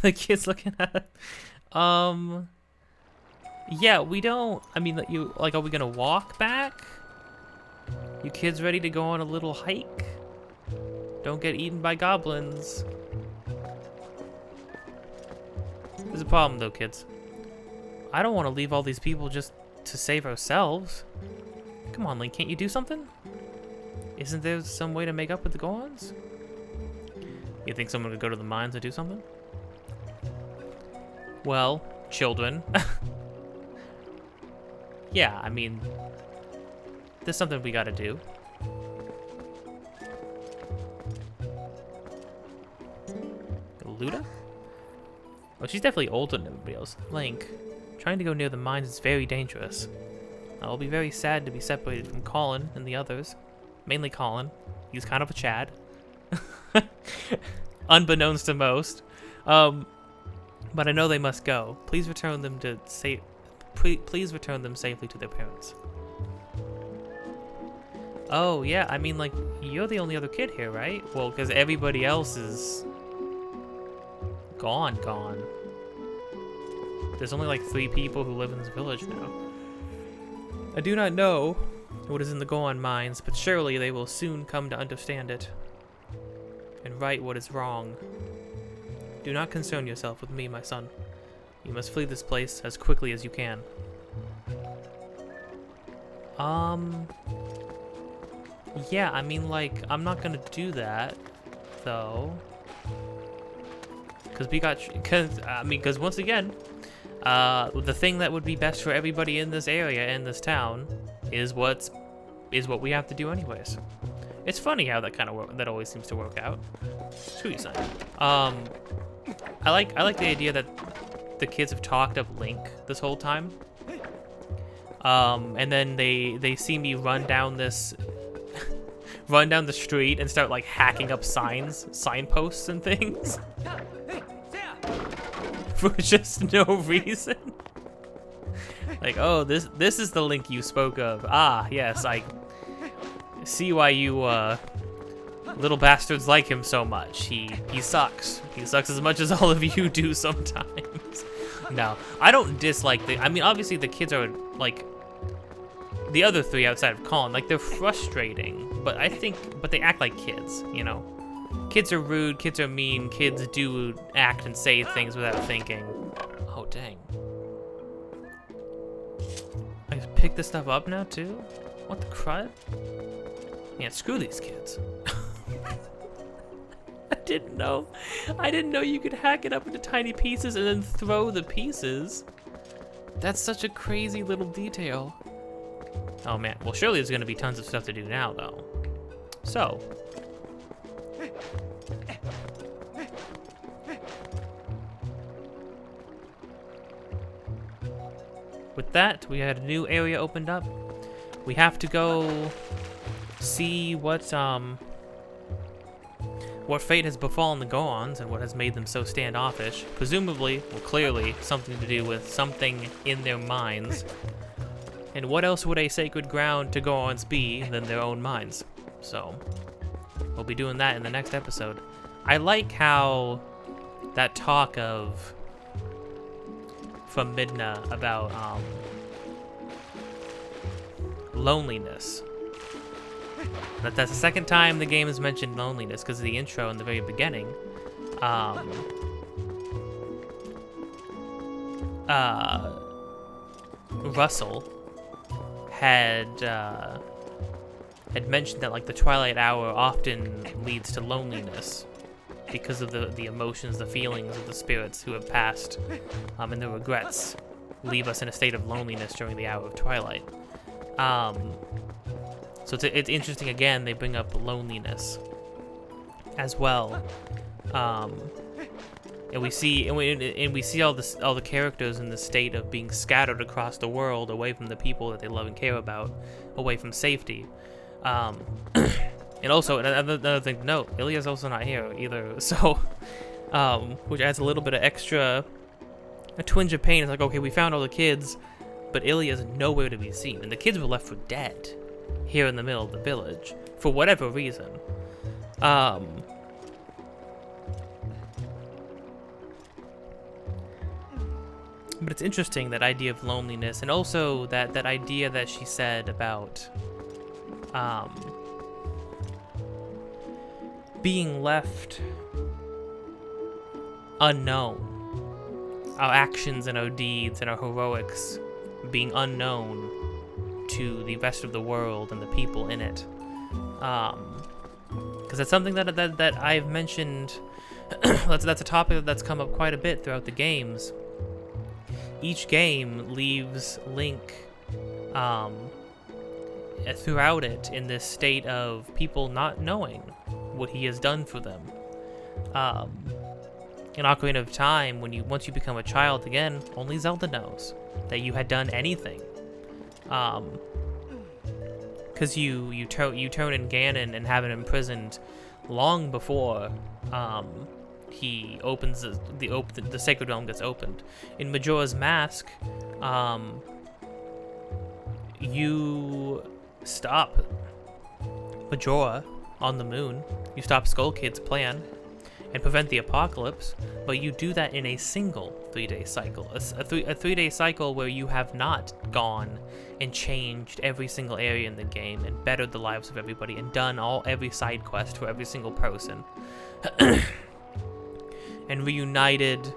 The kid's looking at it. Yeah, we don't. I mean, are we gonna walk back? You kids ready to go on a little hike? Don't get eaten by goblins. There's a problem though, kids. I don't want to leave all these people just to save ourselves. Come on, Link, can't you do something? Isn't there some way to make up with the Gorons? You think someone could go to the mines and do something? Well, children. Yeah, I mean, there's something we gotta do. Luda? Oh, she's definitely older than everybody else. Link, trying to go near the mines is very dangerous. I'll be very sad to be separated from Colin and the others. Mainly Colin. He's kind of a Chad. Unbeknownst to most. But I know they must go. Please return them to please return them safely to their parents. Oh, yeah, I mean, like, you're the only other kid here, right? Well, because everybody else is gone. There's only like 3 people who live in this village now. I do not know what is in the Goron minds, but surely they will soon come to understand it and right what is wrong. Do not concern yourself with me, my son. You must flee this place as quickly as you can. Yeah, I mean, like, I'm not gonna do that, though. Because once again, the thing that would be best for everybody in this area, in this town, is what we have to do anyways. It's funny how that always seems to work out. Screw you, son. I like the idea that the kids have talked of Link this whole time. And then they see me run down the street and start like hacking up signposts and things. For just no reason. Like, oh, this is the Link you spoke of. Ah, yes, I see why you little bastards like him so much. He sucks. He sucks as much as all of you do sometimes. No, I don't dislike I mean, obviously the kids are like the other 3 outside of Colin. Like, they're frustrating, but they act like kids, you know? Kids are rude, kids are mean, kids do act and say things without thinking. Oh, dang. I just pick this stuff up now, too? What the crud? Yeah, screw these kids. I didn't know you could hack it up into tiny pieces and then throw the pieces. That's such a crazy little detail. Oh, man. Well, surely there's going to be tons of stuff to do now, though. So... with that, we had a new area opened up. We have to go see what fate has befallen the Gorons and what has made them so standoffish. Presumably, well, clearly, something to do with something in their minds. And what else would a sacred ground to Gorons be than their own minds? So, we'll be doing that in the next episode. I like how that talk from Midna about loneliness. That's the second time the game has mentioned loneliness, because of the intro in the very beginning. Russell had mentioned that like the Twilight Hour often leads to loneliness because of the emotions, the feelings of the spirits who have passed, and the regrets leave us in a state of loneliness during the hour of twilight. So it's interesting. Again, they bring up loneliness as well, and we see all the characters in the state of being scattered across the world, away from the people that they love and care about, away from safety. And also another thing to note, Ilya's also not here either, so which adds a little bit of a twinge of pain. It's like, okay, we found all the kids, but Ilya's nowhere to be seen, and the kids were left for dead here in the middle of the village for whatever reason. But it's interesting, that idea of loneliness, and also that idea that she said about being left unknown, our actions and our deeds and our heroics being unknown to the rest of the world and the people in it. Because that's something that I've mentioned. that's a topic that's come up quite a bit throughout the games. Each game leaves Link throughout it in this state of people not knowing what he has done for them. In Ocarina of Time, once you become a child again, only Zelda knows that you had done anything. Because you turn in Ganon and have him imprisoned long before he opens the Sacred Realm gets opened. In Majora's Mask, you stop Majora on the moon. You stop Skull Kid's plan and prevent the apocalypse, but you do that in a single 3-day cycle. A 3-day cycle where you have not gone and changed every single area in the game and bettered the lives of everybody and done every side quest for every single person. And reunited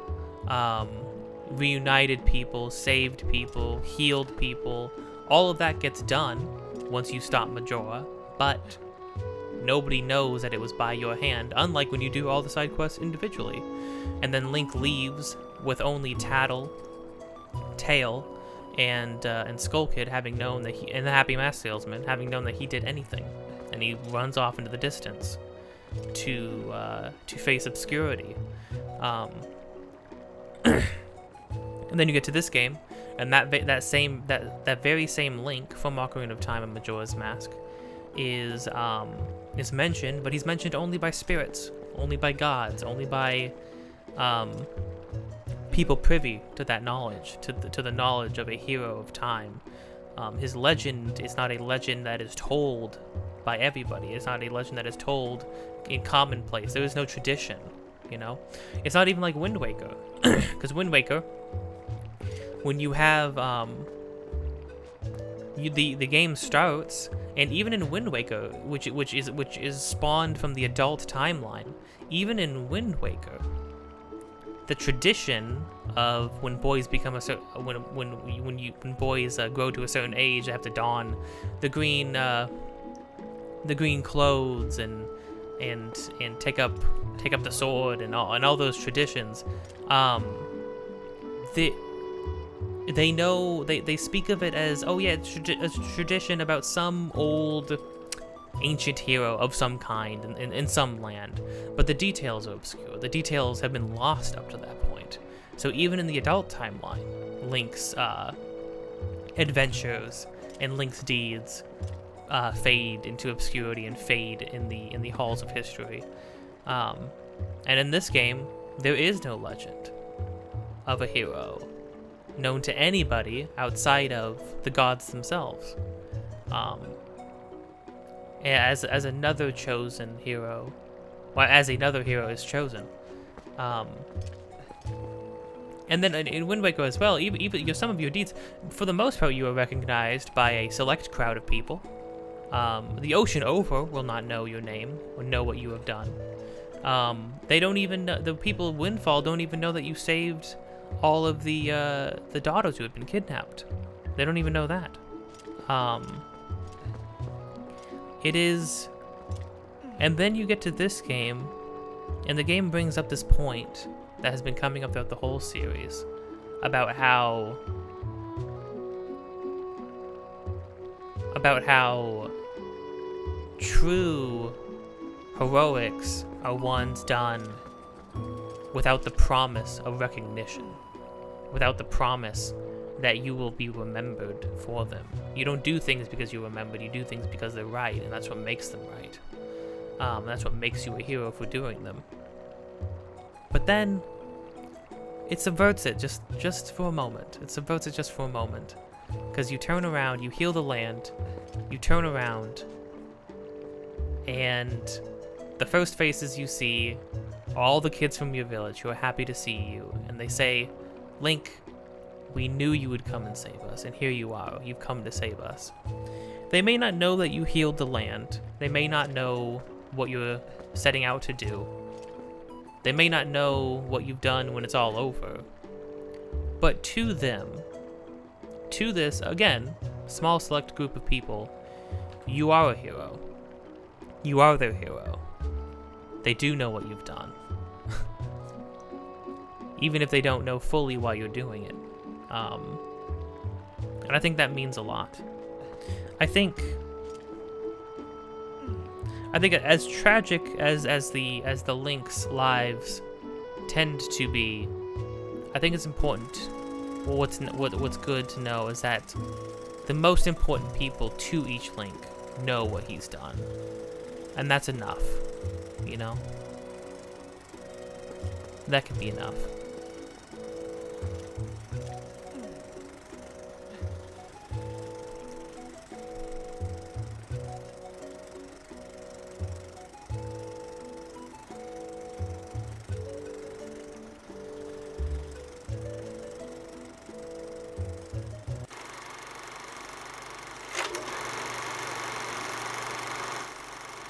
people, saved people, healed people. All of that gets done once you stop Majora, but nobody knows that it was by your hand, unlike when you do all the side quests individually. And then Link leaves with only Tail, and Skull Kid having known that and the Happy Mask Salesman having known that he did anything, and he runs off into the distance to face Obscurity. And then you get to this game, and that very same Link from Ocarina of Time and Majora's Mask is mentioned, but he's mentioned only by spirits, only by gods, only by people privy to that knowledge, to the knowledge of a hero of time. His legend is not a legend that is told by everybody. It's not a legend that is told in commonplace. There is no tradition, you know? It's not even like Wind Waker, because Wind Waker, when you have the game starts, and even in Wind Waker, which is spawned from the adult timeline, even in Wind Waker, the tradition of when boys become when boys grow to a certain age, they have to don the green clothes and take up the sword and all those traditions. They know, they speak of it as, oh yeah, it's a tradition about some old ancient hero of some kind in some land, but the details are obscure. The details have been lost up to that point. So even in the adult timeline, Link's adventures and Link's deeds fade into obscurity and fade in the halls of history. And in this game, there is no legend of a hero known to anybody outside of the gods themselves. As another chosen hero, or as another hero is chosen. And then in Wind Waker as well, even some of your deeds, for the most part, you are recognized by a select crowd of people. The ocean over will not know your name or know what you have done. They don't even know, the people of Windfall don't even know that you saved all of the daughters who had been kidnapped. They don't even know that. It is, and then you get to this game, and the game brings up this point that has been coming up throughout the whole series about how true heroics are ones done without the promise of recognition, without the promise that you will be remembered for them. You don't do things because you're remembered, you do things because they're right, and that's what makes them right. That's what makes you a hero for doing them. But then, it subverts it just for a moment. It subverts it just for a moment. Because you turn around, you heal the land, you turn around, and the first faces you see are all the kids from your village who are happy to see you, and they say, Link, we knew you would come and save us, and here you are, you've come to save us. They may not know that you healed the land, they may not know what you're setting out to do, they may not know what you've done when it's all over, but to them, to this, again, small select group of people, you are a hero. You are their hero. They do know what you've done. Even if they don't know fully why you're doing it. And I think that means a lot. I think as tragic as the Link's lives tend to be, I think it's important. What's good to know is that the most important people to each Link know what he's done, and that's enough. You know, that can be enough.